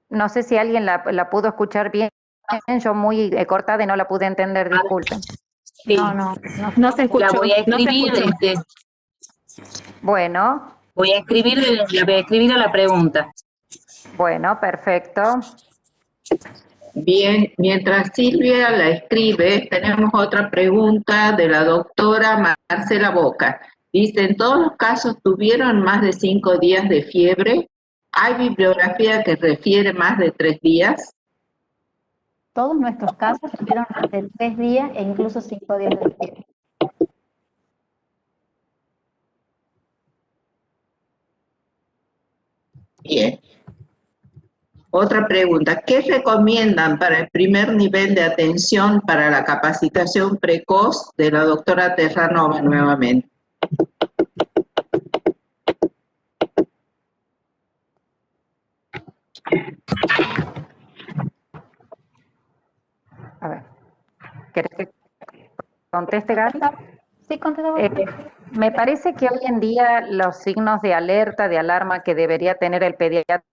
No sé si alguien la pudo escuchar bien, yo muy cortada y no la pude entender, disculpen. Sí. No se escuchó. La voy a escribir. Bueno. Le voy a escribir a la pregunta. Bueno, perfecto. Bien, mientras Silvia la escribe, tenemos otra pregunta de la doctora Marcela Boca. Dice, ¿en todos los casos tuvieron más de 5 días de fiebre? ¿Hay bibliografía que refiere más de 3 días? Todos nuestros casos tuvieron más de 3 días e incluso 5 días de fiebre. Bien. Otra pregunta, ¿qué recomiendan para el primer nivel de atención para la capacitación precoz de la doctora Terranova nuevamente? A ver, ¿querés que conteste, Gaby? Sí, contesta. Me parece que hoy en día los signos de alerta, de alarma que debería tener el pediatra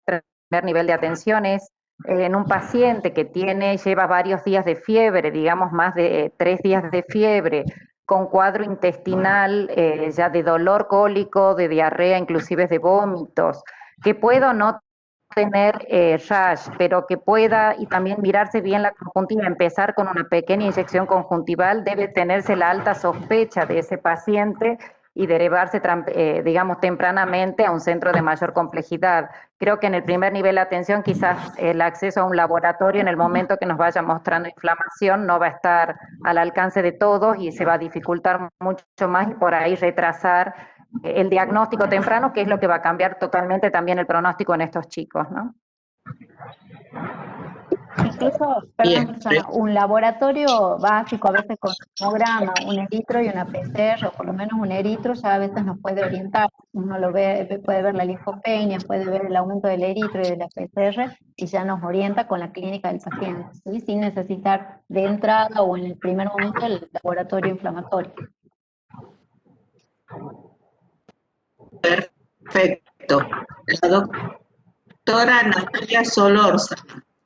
en primer nivel de atención es en un paciente que lleva varios días de fiebre, digamos más de 3 días de fiebre, con cuadro intestinal ya de dolor cólico, de diarrea, inclusive de vómitos, que puedo no tener rash, pero que pueda y también mirarse bien la conjuntiva, empezar con una pequeña inyección conjuntival, debe tenerse la alta sospecha de ese paciente y derivarse, digamos, tempranamente a un centro de mayor complejidad. Creo que en el primer nivel de atención quizás el acceso a un laboratorio en el momento que nos vaya mostrando inflamación no va a estar al alcance de todos y se va a dificultar mucho más y por ahí retrasar el diagnóstico temprano, que es lo que va a cambiar totalmente también el pronóstico en estos chicos, ¿no? Incluso, perdón, un laboratorio básico, a veces con un hemograma, un eritro y una PCR, o por lo menos un eritro ya a veces nos puede orientar. Uno lo ve, puede ver la linfopenia, puede ver el aumento del eritro y de la PCR y ya nos orienta con la clínica del paciente, ¿sí? Sin necesitar de entrada o en el primer momento el laboratorio inflamatorio. Perfecto. La doctora Natalia Solorza,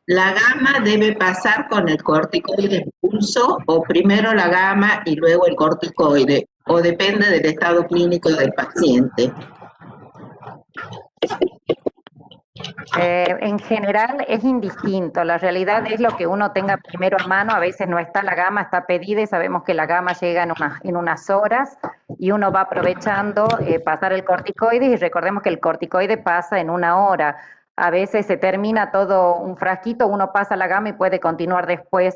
¿la gama debe pasar con el corticoide en pulso o primero la gama y luego el corticoide? ¿O depende del estado clínico del paciente? En general es indistinto, la realidad es lo que uno tenga primero a mano, a veces no está la gama, está pedida y sabemos que la gama llega en unas horas y uno va aprovechando pasar el corticoide y recordemos que el corticoide pasa en 1 hora. A veces se termina todo un frasquito, uno pasa la gama y puede continuar después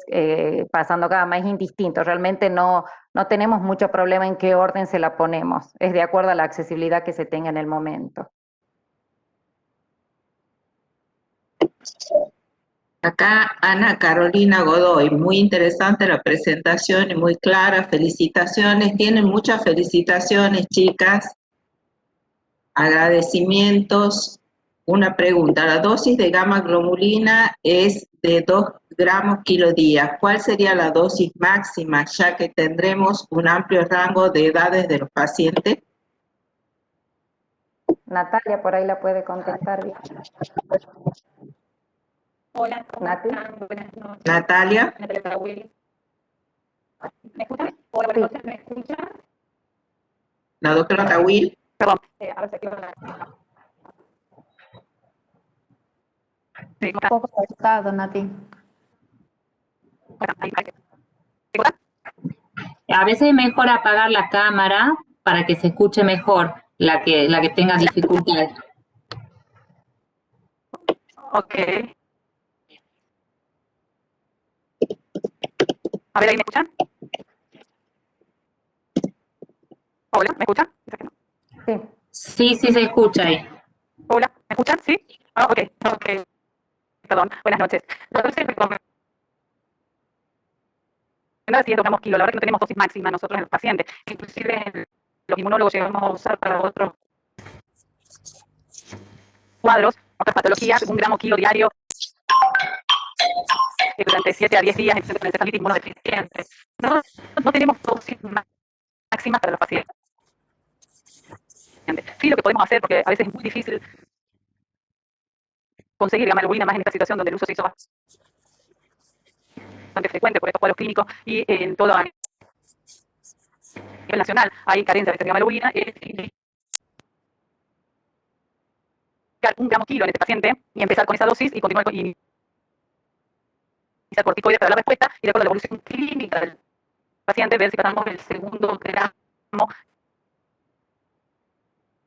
pasando gama, es indistinto, realmente no tenemos mucho problema en qué orden se la ponemos, es de acuerdo a la accesibilidad que se tenga en el momento. Acá Ana Carolina Godoy, muy interesante la presentación y muy clara, felicitaciones, tienen muchas felicitaciones chicas, Agradecimientos. Una pregunta. La dosis de gamma globulina es de 2 gramos kilo día. ¿Cuál sería la dosis máxima, ya que tendremos un amplio rango de edades de los pacientes? Natalia, por ahí la puede contestar bien. Hola, ¿cómo Nati. están? Buenas noches. Natalia. Natalia Tawil. ¿Me escuchan? Hola, buenas noches, ¿me escuchan? La doctora Tawil. Perdón, a ver si aquí va la... Sí, ¿cómo Un poco cortado, Nati. están? Ahí. ¿Me escuchan? A veces es mejor apagar la cámara para que se escuche mejor la que tenga dificultades. Ok. A ver, ahí me escuchan. Hola, ¿me escuchan? Dice que no. Sí. Sí, se escucha ahí. Hola, ¿me escuchan? Sí. Ah, ok. Perdón, buenas noches. Entonces, recomendar si logramos kilo. La verdad que no tenemos dosis máxima nosotros en los pacientes. Inclusive los inmunólogos llegamos a usar para otros cuadros, otras patologías, 1 gramo kilo diario durante 7 a 10 días en pacientes con encefalitis inmunodeficiente. No tenemos dosis máximas para los pacientes. Sí, lo que podemos hacer, porque a veces es muy difícil conseguir gamma globulina, más en esta situación donde el uso se hizo bastante frecuente por estos cuadros clínicos y en todo a nivel nacional hay carencia de gamma globulina, es indicar 1 gramo kilo en este paciente y empezar con esa dosis y continuar con iniciar corticoides para la respuesta y de acuerdo a la evolución clínica del paciente ver si pasamos el segundo gramo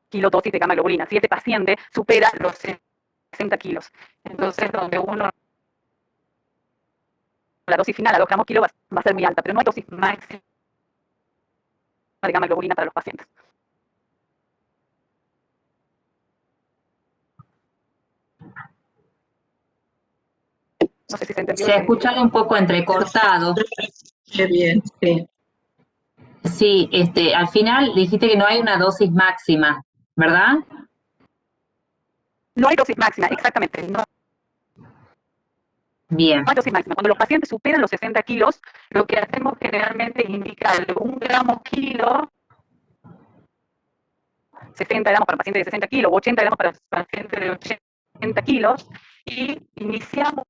kilo dosis de gamma globulina. Si este paciente supera los 60 kilos, entonces donde uno la dosis final a 2 gramos kilo va a ser muy alta, pero no hay dosis máxima de gamma globulina para los pacientes. No sé si se entendió. Se ha escuchado un poco entrecortado. Qué bien, sí. Sí, al final dijiste que no hay una dosis máxima, ¿verdad? No hay dosis máxima, exactamente. No Bien. hay dosis máxima. Cuando los pacientes superan los 60 kilos, lo que hacemos generalmente es indicarle 1 gramo kilo, 60 gramos para pacientes de 60 kilos, 80 gramos para pacientes de 80 kilos, y iniciamos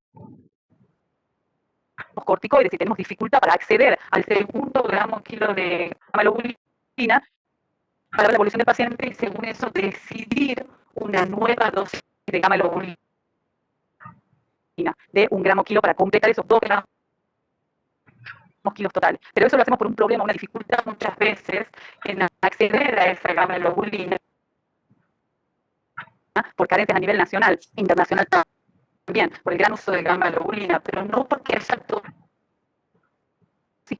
los corticoides y tenemos dificultad para acceder al segundo gramo kilo de gamma globulina para ver la evolución del paciente y según eso decidir una nueva dosis de gamma globulina de 1 gramo kilo para completar esos 2 gramos kilos totales. Pero eso lo hacemos por un problema, una dificultad muchas veces en acceder a esa gamma globulina por carencias a nivel nacional, internacional también, por el gran uso de gamma globulina, pero no porque haya dosis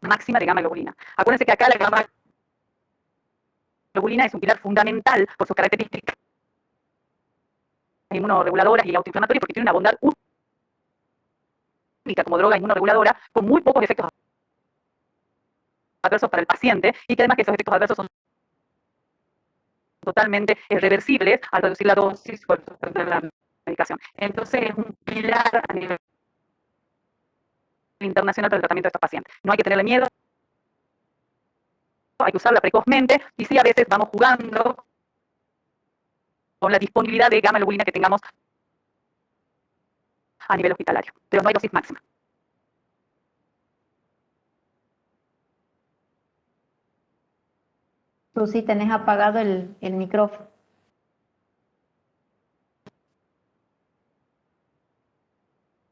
máxima de gamma globulina. Acuérdense que acá la gamma globulina es un pilar fundamental por sus características inmunoreguladoras y autoinflamatorias porque tiene una bondad única como droga inmunoreguladora con muy pocos efectos adversos para el paciente y que además que esos efectos adversos son totalmente reversibles al reducir la dosis por la medicación. Entonces es un pilar a nivel internacional para el tratamiento de estos pacientes. No hay que tenerle miedo, hay que usarla precozmente y sí a veces vamos jugando con la disponibilidad de gamma globulina que tengamos a nivel hospitalario, pero no hay dosis máxima. Susi, tenés apagado el micrófono.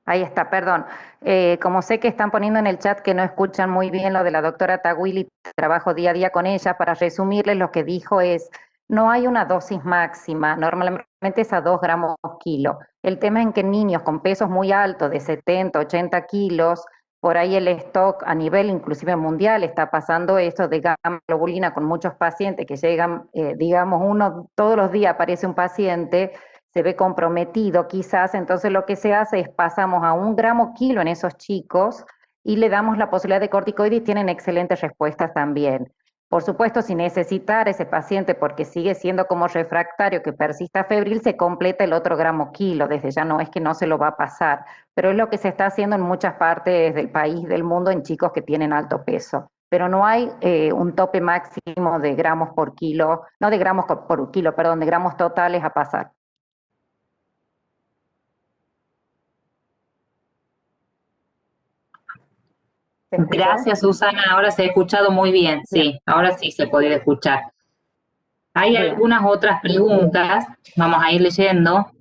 Ahí está, perdón. Como sé que están poniendo en el chat que no escuchan muy bien lo de la doctora Tawil y trabajo día a día con ella, para resumirles lo que dijo es, no hay una dosis máxima, normalmente es a 2 gramos kilo. El tema es en que niños con pesos muy altos, de 70, 80 kilos, por ahí el stock a nivel inclusive mundial está pasando esto de gamma globulina con muchos pacientes que llegan, digamos, uno todos los días aparece un paciente, se ve comprometido quizás, entonces lo que se hace es pasamos a 1 gramo kilo en esos chicos y le damos la posibilidad de corticoides y tienen excelentes respuestas también. Por supuesto, si necesitar ese paciente porque sigue siendo como refractario que persista febril, se completa el otro gramo kilo, desde ya no es que no se lo va a pasar, pero es lo que se está haciendo en muchas partes del país, del mundo, en chicos que tienen alto peso. Pero no hay un tope máximo de gramos por kilo, no de gramos por kilo, perdón, de gramos totales a pasar. ¿Se escuchó? Gracias, Susana. Ahora se ha escuchado muy bien. Sí, ahora sí se puede escuchar. Hay Bien. algunas otras preguntas, vamos a ir leyendo.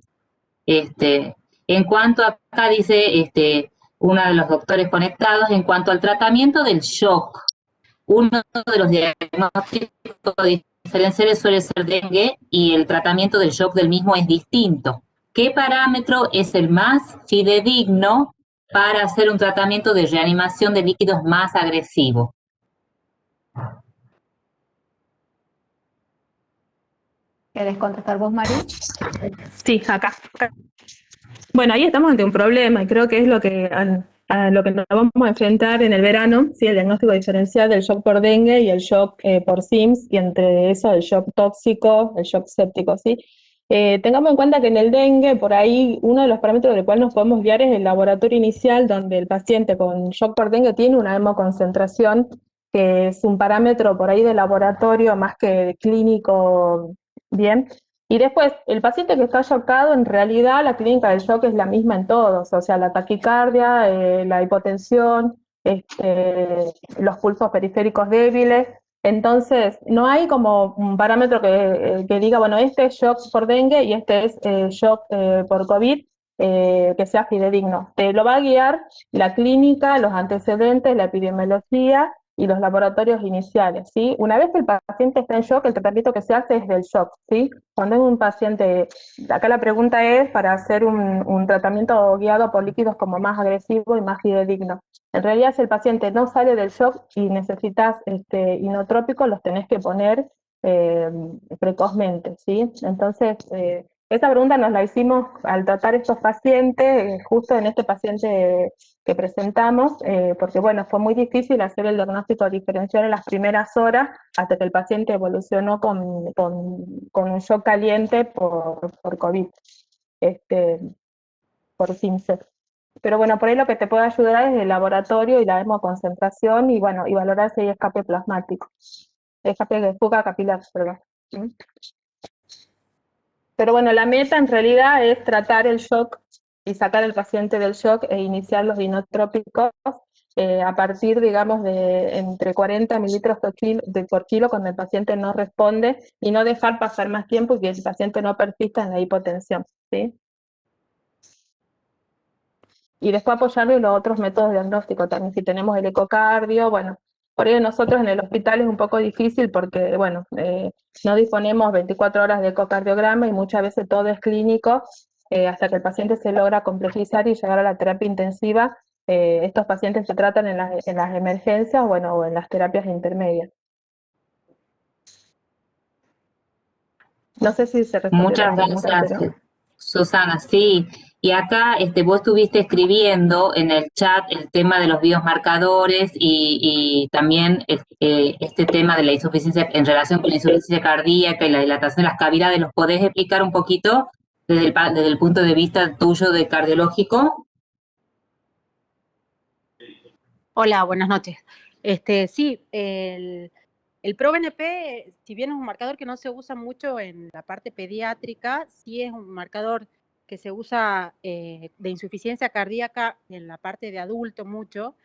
En cuanto acá dice uno de los doctores conectados, en cuanto al tratamiento del shock, uno de los diagnósticos diferenciales suele ser dengue y el tratamiento del shock del mismo es distinto. ¿Qué parámetro es el más fidedigno para hacer un tratamiento de reanimación de líquidos más agresivo? ¿Querés contestar vos, Mari? Sí, acá. Bueno, ahí estamos ante un problema y creo que es lo que a lo que nos vamos a enfrentar en el verano, ¿sí? El diagnóstico diferencial del shock por dengue y el shock por SIMS, y entre eso el shock tóxico, el shock séptico, ¿sí? Tengamos en cuenta que en el dengue, por ahí, uno de los parámetros del cual nos podemos guiar es el laboratorio inicial, donde el paciente con shock por dengue tiene una hemoconcentración, que es un parámetro por ahí de laboratorio más que clínico, bien. Y después, el paciente que está shockado, en realidad la clínica del shock es la misma en todos, o sea, la taquicardia, la hipotensión, los pulsos periféricos débiles. Entonces, no hay como un parámetro que diga, bueno, este es shock por dengue y este es shock por COVID, que sea fidedigno. Te lo va a guiar la clínica, los antecedentes, la epidemiología y los laboratorios iniciales, ¿sí? Una vez que el paciente está en shock, el tratamiento que se hace es del shock, ¿sí? Cuando es un paciente, acá la pregunta es para hacer un tratamiento guiado por líquidos como más agresivo y más fidedigno. En realidad, si el paciente no sale del shock y necesitas inotrópicos, los tenés que poner precozmente, ¿sí? Entonces, esa pregunta nos la hicimos al tratar estos pacientes, justo en este paciente que presentamos, porque bueno, fue muy difícil hacer el diagnóstico diferencial en las primeras horas hasta que el paciente evolucionó con un shock caliente por COVID, por SIMSE. Pero bueno, por ahí lo que te puede ayudar es el laboratorio y la hemoconcentración y bueno, y valorar si hay escape plasmático, escape de fuga capilar, perdón. ¿Sí? Pero bueno, la meta en realidad es tratar el shock y sacar al paciente del shock e iniciar los inotrópicos a partir, digamos, de entre 40 mililitros por kilo cuando el paciente no responde y no dejar pasar más tiempo y que el paciente no persista en la hipotensión, ¿sí? Y después apoyarlo en los otros métodos diagnósticos también, si tenemos el ecocardio, bueno, por ello nosotros en el hospital es un poco difícil porque, bueno, no disponemos 24 horas de ecocardiograma y muchas veces todo es clínico, hasta que el paciente se logra complejizar y llegar a la terapia intensiva. Estos pacientes se tratan en las emergencias, bueno, o en las terapias intermedias. No sé si se respondió Muchas la pregunta, gracias, pero... Susana. Sí, y acá vos estuviste escribiendo en el chat el tema de los biomarcadores y también este tema de la insuficiencia en relación con la insuficiencia cardíaca y la dilatación de las cavidades. ¿Los podés explicar un poquito desde el punto de vista tuyo de cardiológico? Hola, buenas noches. Sí, el ProBNP, si bien es un marcador que no se usa mucho en la parte pediátrica, sí es un marcador que se usa de insuficiencia cardíaca en la parte de adulto mucho.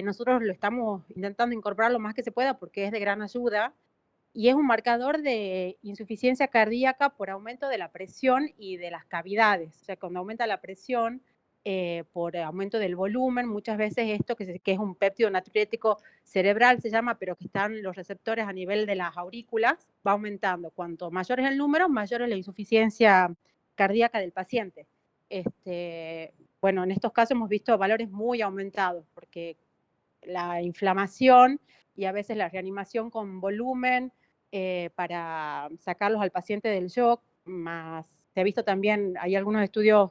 Nosotros lo estamos intentando incorporar lo más que se pueda porque es de gran ayuda y es un marcador de insuficiencia cardíaca por aumento de la presión y de las cavidades. O sea, cuando aumenta la presión, por aumento del volumen, muchas veces esto que es un péptido natriurético cerebral se llama, pero que están los receptores a nivel de las aurículas, va aumentando. Cuanto mayor es el número, mayor es la insuficiencia cardíaca del paciente. Bueno, en estos casos hemos visto valores muy aumentados, porque la inflamación y a veces la reanimación con volumen para sacarlos al paciente del shock, más se ha visto también, hay algunos estudios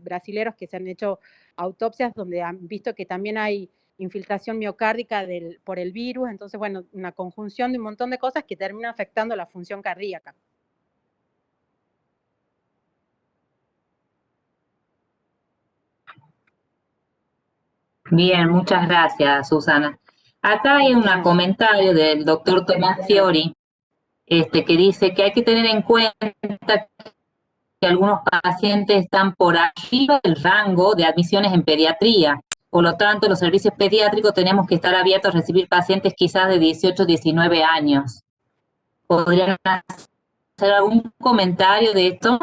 brasileros que se han hecho autopsias donde han visto que también hay infiltración miocárdica por el virus, entonces, bueno, una conjunción de un montón de cosas que termina afectando la función cardíaca. Bien, muchas gracias, Susana. Acá hay un comentario del doctor Tomás Fiori, que dice que hay que tener en cuenta que algunos pacientes están por arriba del rango de admisiones en pediatría. Por lo tanto, los servicios pediátricos tenemos que estar abiertos a recibir pacientes quizás de 18, 19 años. ¿Podrían hacer algún comentario de esto?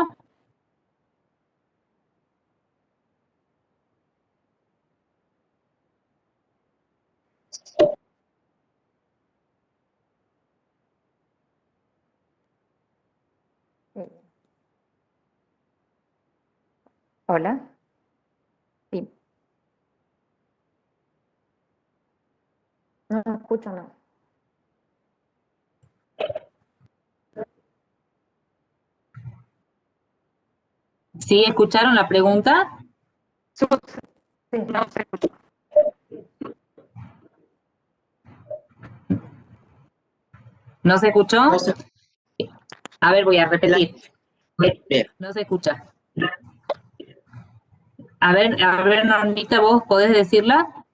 Hola. Sí. No escucho, no. ¿Sí escucharon la pregunta? Sí. No se escucha. ¿No se escuchó? No se- A ver, voy a repetir. Bien. No se escucha. A ver, Normita, ¿vos podés decirla?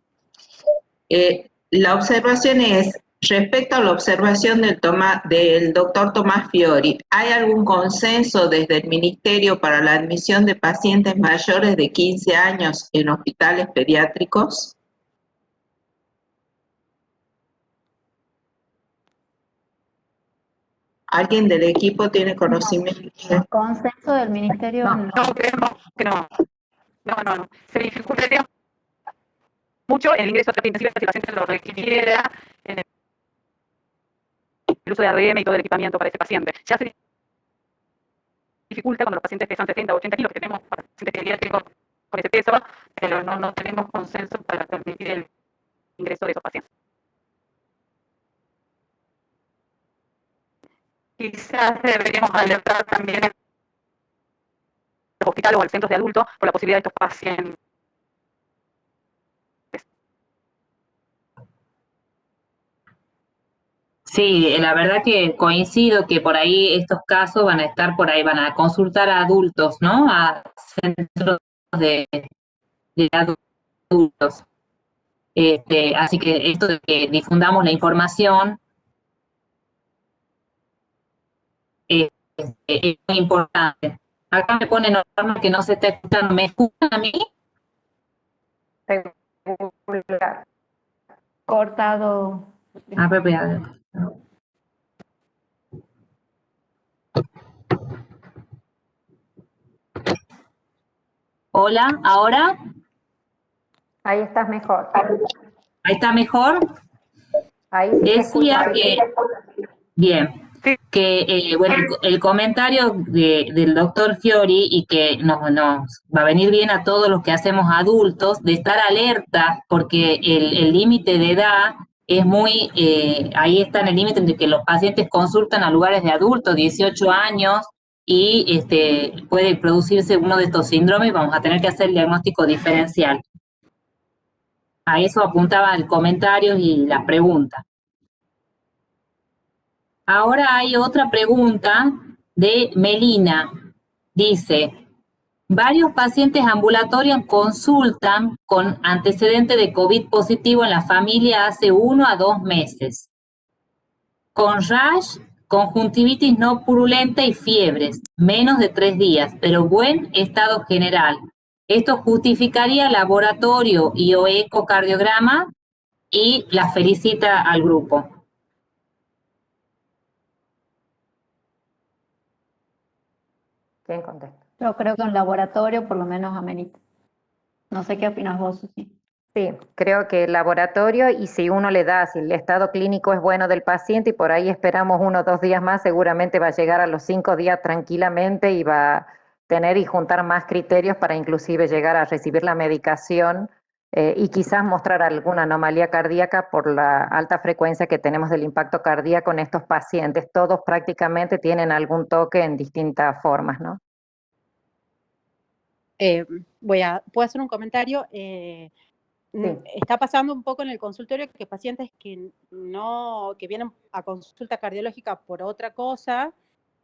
La observación es, respecto a la observación del doctor Tomás Fiori, ¿hay algún consenso desde el Ministerio para la admisión de pacientes mayores de 15 años en hospitales pediátricos? ¿Alguien del equipo tiene conocimiento? El consenso del ministerio no. No, creemos que no. No. Se dificultaría mucho el ingreso a terapia intensiva si el paciente lo requiriera en el uso de ADM y todo el equipamiento para ese paciente. Ya se dificulta cuando los pacientes pesan 70 o 80 kilos, que tenemos pacientes pediátricos con ese peso, pero no tenemos consenso para permitir el ingreso de esos pacientes. Quizás deberíamos alertar también a los hospitales o a los centros de adultos por la posibilidad de estos pacientes. Sí, la verdad que coincido que por ahí estos casos van a estar por ahí, van a consultar a adultos, ¿no? A centros de adultos. Así que esto de que difundamos la información es muy importante. Acá me pone Norma que no se está escuchando. ¿Me escuchan a mí? Regular. Cortado. A ver. Hola, ¿ahora? Ahí estás mejor. ¿Ahí está mejor? Ahí sí se escucha. Decía que, bien, que bueno, el comentario del doctor Fiori y que nos va a venir bien a todos los que hacemos adultos, de estar alerta, porque el límite de edad es muy, ahí está en el límite entre que los pacientes consultan a lugares de adultos, 18 años, y puede producirse uno de estos síndromes y vamos a tener que hacer el diagnóstico diferencial. A eso apuntaba el comentario y la pregunta. Ahora hay otra pregunta de Melina. Dice, varios pacientes ambulatorios consultan con antecedente de COVID positivo en la familia hace 1 a 2 meses. Con rash, conjuntivitis no purulenta y fiebres, menos de 3 días, pero buen estado general. Esto justificaría laboratorio y o ecocardiograma y la felicita al grupo. ¿Quién contesta? Yo creo que un laboratorio por lo menos amerita. No sé qué opinas vos, Susi. Sí, creo que el laboratorio y si uno le da, si el estado clínico es bueno del paciente y por ahí esperamos 1 o 2 días más, seguramente va a llegar a los 5 días tranquilamente y va a tener y juntar más criterios para inclusive llegar a recibir la medicación y quizás mostrar alguna anomalía cardíaca por la alta frecuencia que tenemos del impacto cardíaco en estos pacientes. Todos prácticamente tienen algún toque en distintas formas, ¿no? ¿Puedo hacer un comentario? Está pasando un poco en el consultorio que pacientes que vienen a consulta cardiológica por otra cosa,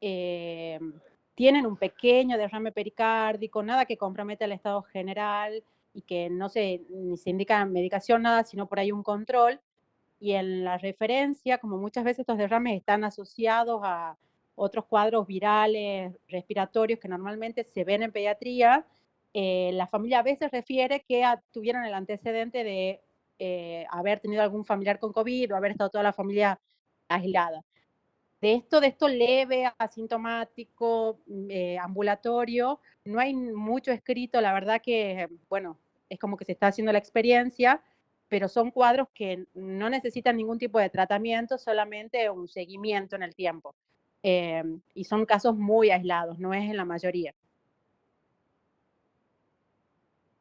tienen un pequeño derrame pericárdico, nada que comprometa el estado general y que ni se indica medicación, nada, sino por ahí un control. Y en la referencia, como muchas veces estos derrames están asociados a otros cuadros virales, respiratorios que normalmente se ven en pediatría, la familia a veces refiere que tuvieron el antecedente de haber tenido algún familiar con COVID o haber estado toda la familia aislada. De esto leve, asintomático, ambulatorio, no hay mucho escrito, la verdad que, bueno, es como que se está haciendo la experiencia, pero son cuadros que no necesitan ningún tipo de tratamiento, solamente un seguimiento en el tiempo. Y son casos muy aislados, no es en la mayoría.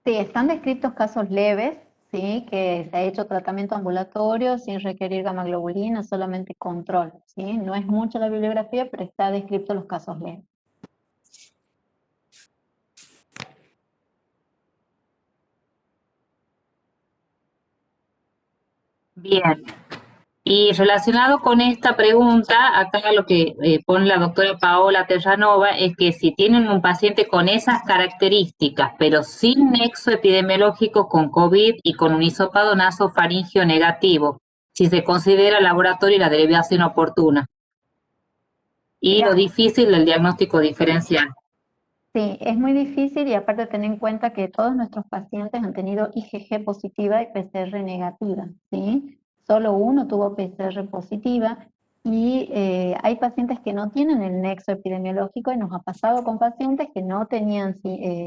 Sí, están descritos casos leves, ¿sí? Que se ha hecho tratamiento ambulatorio sin requerir gamma-globulina, solamente control, ¿sí? No es mucha la bibliografía, pero está descrito los casos leves. Bien. Y relacionado con esta pregunta, acá lo que pone la doctora Paola Terranova es que si tienen un paciente con esas características, pero sin nexo epidemiológico con COVID y con un hisopado nasofaringeo negativo, si se considera laboratorio y la derivación oportuna. Y lo difícil del diagnóstico diferencial. Sí, es muy difícil y aparte tener en cuenta que todos nuestros pacientes han tenido IgG positiva y PCR negativa, ¿sí? Solo uno tuvo PCR positiva y hay pacientes que no tienen el nexo epidemiológico y nos ha pasado con pacientes que no tenían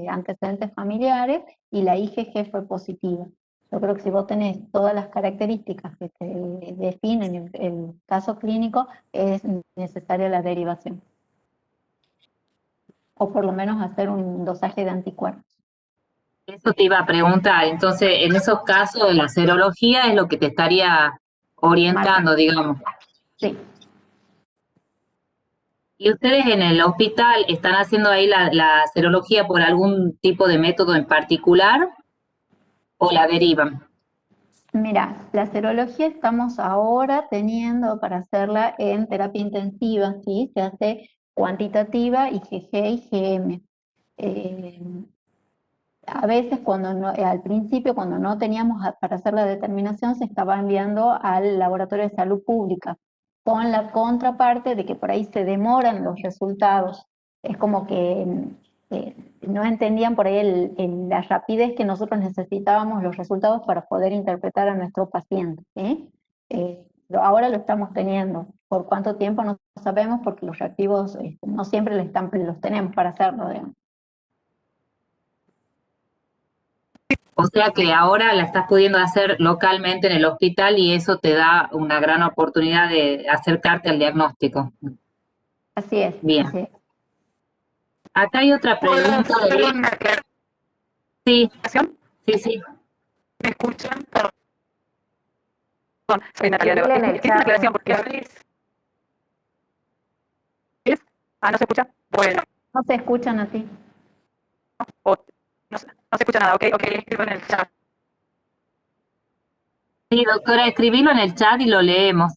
antecedentes familiares y la IgG fue positiva. Yo creo que si vos tenés todas las características que te definen el caso clínico, es necesaria la derivación. O por lo menos hacer un dosaje de anticuerpos. Eso te iba a preguntar, entonces en esos casos la serología es lo que te estaría orientando, digamos. Sí. ¿Y ustedes en el hospital están haciendo ahí la serología por algún tipo de método en particular o la derivan? Mira, la serología estamos ahora teniendo para hacerla en terapia intensiva, ¿sí? Se hace cuantitativa, IgG y IgM. A veces al principio cuando no teníamos para hacer la determinación se estaba enviando al laboratorio de salud pública, con la contraparte de que por ahí se demoran los resultados. Es como que no entendían por ahí la rapidez que nosotros necesitábamos los resultados para poder interpretar a nuestro paciente, ¿sí? Ahora lo estamos teniendo. ¿Por cuánto tiempo? No sabemos porque los reactivos no siempre los tenemos para hacerlo, digamos. O sea que ahora la estás pudiendo hacer localmente en el hospital y eso te da una gran oportunidad de acercarte al diagnóstico. Así es. Bien. Así es. Acá hay otra pregunta. Sí, sí. ¿Me escuchan? Perdón, soy Natalia. Escribile en el Es una chat. aclaración porque a veces... ¿no se escucha? Bueno. No se escuchan a ti. No se escucha nada, ok, escribo en el chat. Sí, doctora, escribilo en el chat y lo leemos.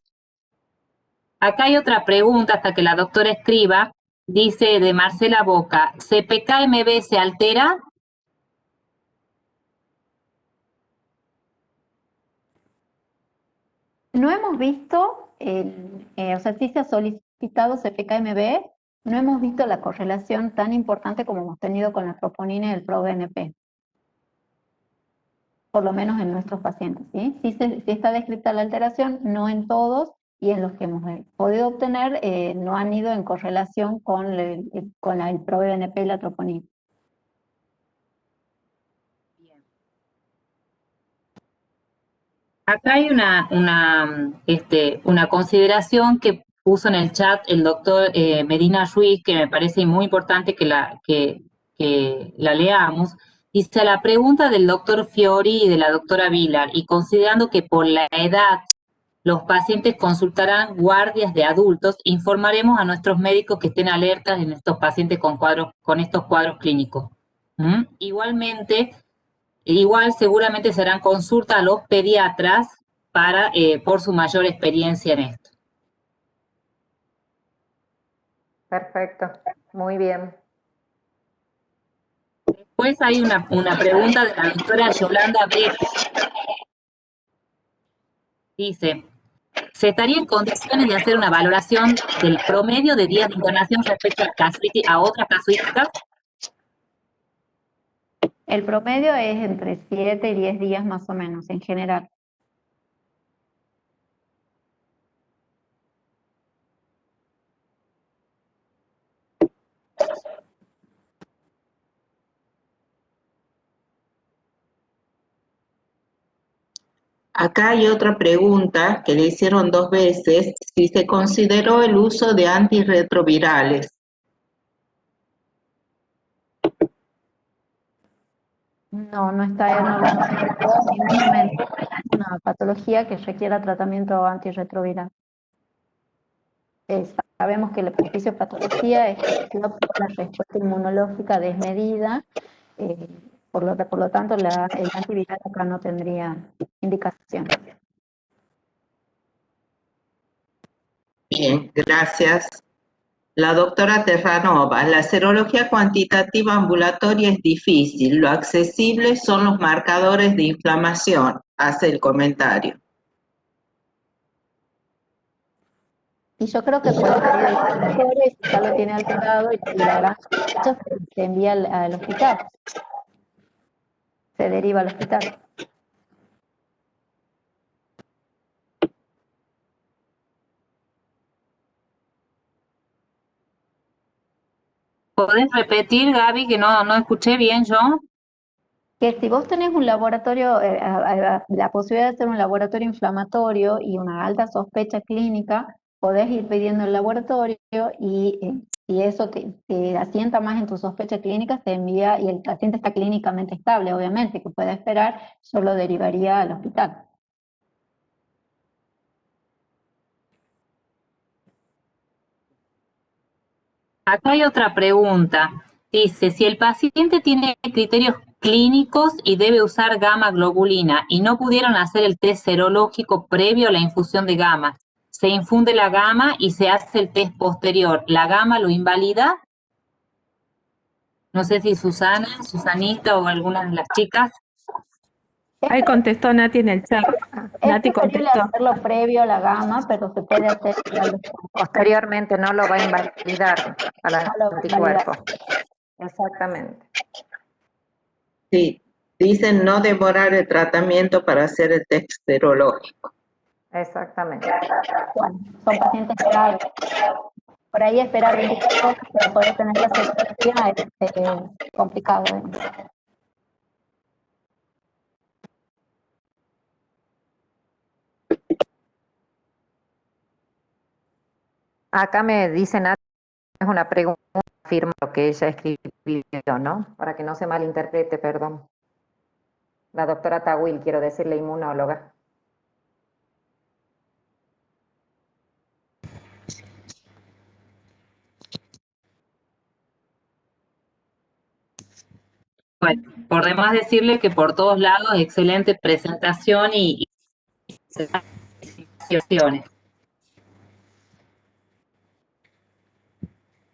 Acá hay otra pregunta hasta que la doctora escriba. Dice de Marcela Boca, ¿CPK-MB se altera? No hemos visto, o sea, sí se ha solicitado CPK-MB, no hemos visto la correlación tan importante como hemos tenido con la troponina y el ProBNP. Por lo menos en nuestros pacientes, ¿sí? Sí está descrita la alteración, no en todos, y en los que hemos podido obtener no han ido en correlación con el ProBNP y la troponina. Acá hay una consideración que puso en el chat el doctor Medina Ruiz, que me parece muy importante que la leamos. Dice, a la pregunta del doctor Fiori y de la doctora Vilar, y considerando que por la edad los pacientes consultarán guardias de adultos, informaremos a nuestros médicos que estén alertas en estos pacientes con estos cuadros clínicos. Igualmente, Igual seguramente serán consulta a los pediatras por su mayor experiencia en esto. Perfecto, muy bien. Después hay una pregunta de la doctora Yolanda Brete. Dice, ¿se estaría en condiciones de hacer una valoración del promedio de días de internación respecto a otras casuísticas? El promedio es entre 7 y 10 días más o menos en general. Acá hay otra pregunta que le hicieron 2 veces, si se consideró el uso de antirretrovirales. No, no está en ningún momento una patología que requiera tratamiento antirretroviral. Sabemos que la fisiopatología es causada por la respuesta inmunológica desmedida, por lo tanto el antiviral acá no tendría indicación. Bien, gracias. La doctora Terranova, la serología cuantitativa ambulatoria es difícil, lo accesible son los marcadores de inflamación, hace el comentario. Y yo creo que puede pedir el laboratorio y si ya lo tiene alterado y la gran sospecha se envía al hospital. Se deriva al hospital. ¿Podés repetir, Gaby, que no escuché bien yo? Que si vos tenés un laboratorio, la posibilidad de hacer un laboratorio inflamatorio y una alta sospecha clínica, podés ir pidiendo el laboratorio y si eso te asienta más en tu sospecha clínica, se envía y el paciente está clínicamente estable, obviamente, que puede esperar, yo lo derivaría al hospital. Acá hay otra pregunta. Dice, si el paciente tiene criterios clínicos y debe usar gamma globulina y no pudieron hacer el test serológico previo a la infusión de gamma, se infunde la gamma y se hace el test posterior, ¿la gamma lo invalida? No sé si Susanita o alguna de las chicas. Ahí contestó Nati en el chat. Es Nati preferible contestó. hacerlo previo a la gama, pero se puede hacer Posteriormente no lo va a invalidar a los No lo va a anticuerpos. Exactamente. Sí, dicen no demorar el tratamiento para hacer el test serológico. Exactamente. Bueno, son pacientes graves. Por ahí esperar 24 horas para poder tener la cirugía es complicado. Acá me dicen, es una pregunta, afirma lo que ella escribió, ¿no? Para que no se malinterprete, perdón. La doctora Tawil, quiero decirle, inmunóloga. Bueno, por demás decirle que por todos lados, excelente presentación y felicitaciones.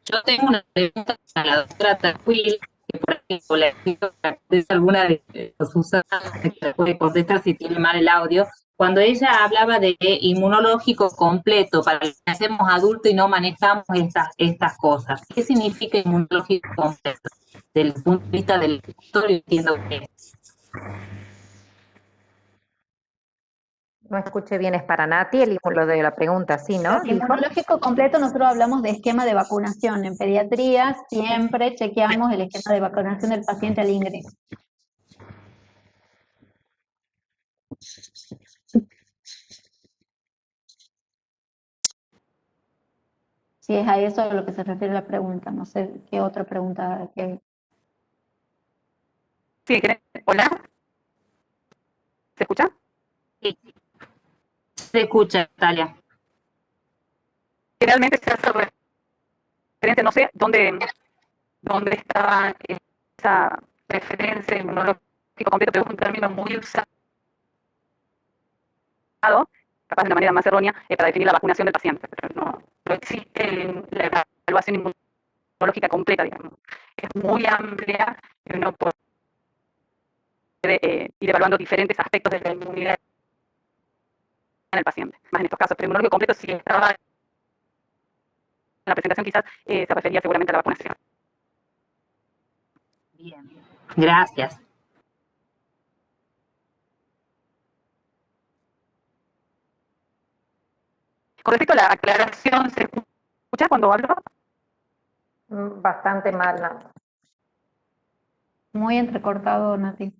Yo tengo una pregunta para la doctora Tacuil, que por ejemplo alguna de Susana que la puede contestar si tiene mal el audio. Cuando ella hablaba de inmunológico completo para los que hacemos adultos y no manejamos estas cosas, ¿qué significa inmunológico completo? Desde el punto de vista del doctor, entiendo que es. No escuché bien, es para Nati, lo de la pregunta, sí, ¿no? El inmunológico completo, nosotros hablamos de esquema de vacunación. En pediatría siempre chequeamos el esquema de vacunación del paciente al ingreso. Si es a eso a lo que se refiere la pregunta, no sé qué otra pregunta. Sí, hola. ¿Se escucha? Sí. Se escucha, Natalia. Generalmente se hace referencia, no sé dónde estaba esa referencia inmunológica completo, pero es un término muy usado, capaz de una manera más errónea, para definir la vacunación del paciente, pero no existe la evaluación inmunológica completa, digamos. Es muy amplia y uno puede ir evaluando diferentes aspectos de la inmunidad en el paciente. Más en estos casos, pero el inmunológico completo, si estaba en la presentación, quizás se refería seguramente a la vacunación. Bien, gracias. Con respecto a la aclaración, ¿se escucha cuando hablo? Bastante mal, ¿no? Muy entrecortado, Nati.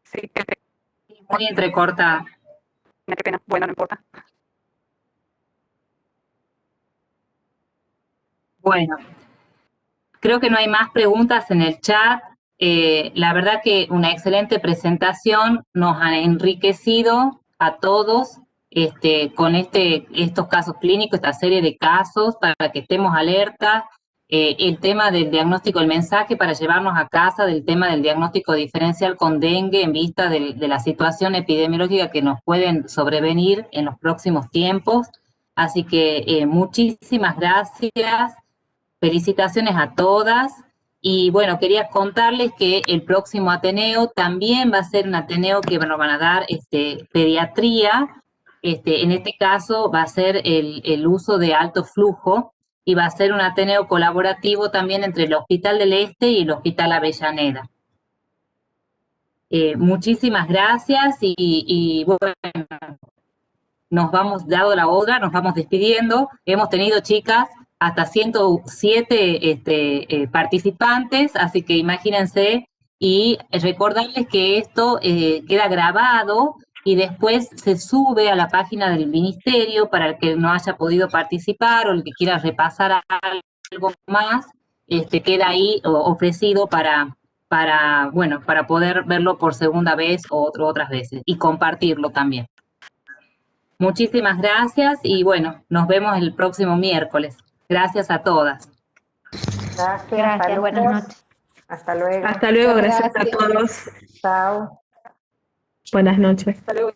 Sí, Muy entrecortada. qué pena. Bueno, no importa. Bueno, creo que no hay más preguntas en el chat. La verdad que una excelente presentación, nos ha enriquecido a todos con estos casos clínicos, esta serie de casos, para que estemos alerta. El tema del diagnóstico, el mensaje para llevarnos a casa del tema del diagnóstico diferencial con dengue en vista de la situación epidemiológica que nos pueden sobrevenir en los próximos tiempos. Así que muchísimas gracias. Felicitaciones a todas. Y bueno, quería contarles que el próximo Ateneo también va a ser un Ateneo que nos van a dar pediatría. En este caso va a ser el uso de alto flujo y va a ser un Ateneo colaborativo también entre el Hospital del Este y el Hospital Avellaneda. Muchísimas gracias y bueno, nos vamos, dado la hora, nos vamos despidiendo. Hemos tenido, chicas, hasta 107 participantes, así que imagínense, y recordarles que esto queda grabado y después se sube a la página del ministerio para el que no haya podido participar o el que quiera repasar algo más, queda ahí ofrecido para poder verlo por segunda vez o otras veces y compartirlo también. Muchísimas gracias y bueno, nos vemos el próximo miércoles. Gracias a todas. Gracias, buenas noches. Hasta luego. Hasta luego, gracias a Gracias. todos. Chao. Buenas noches. Hasta luego.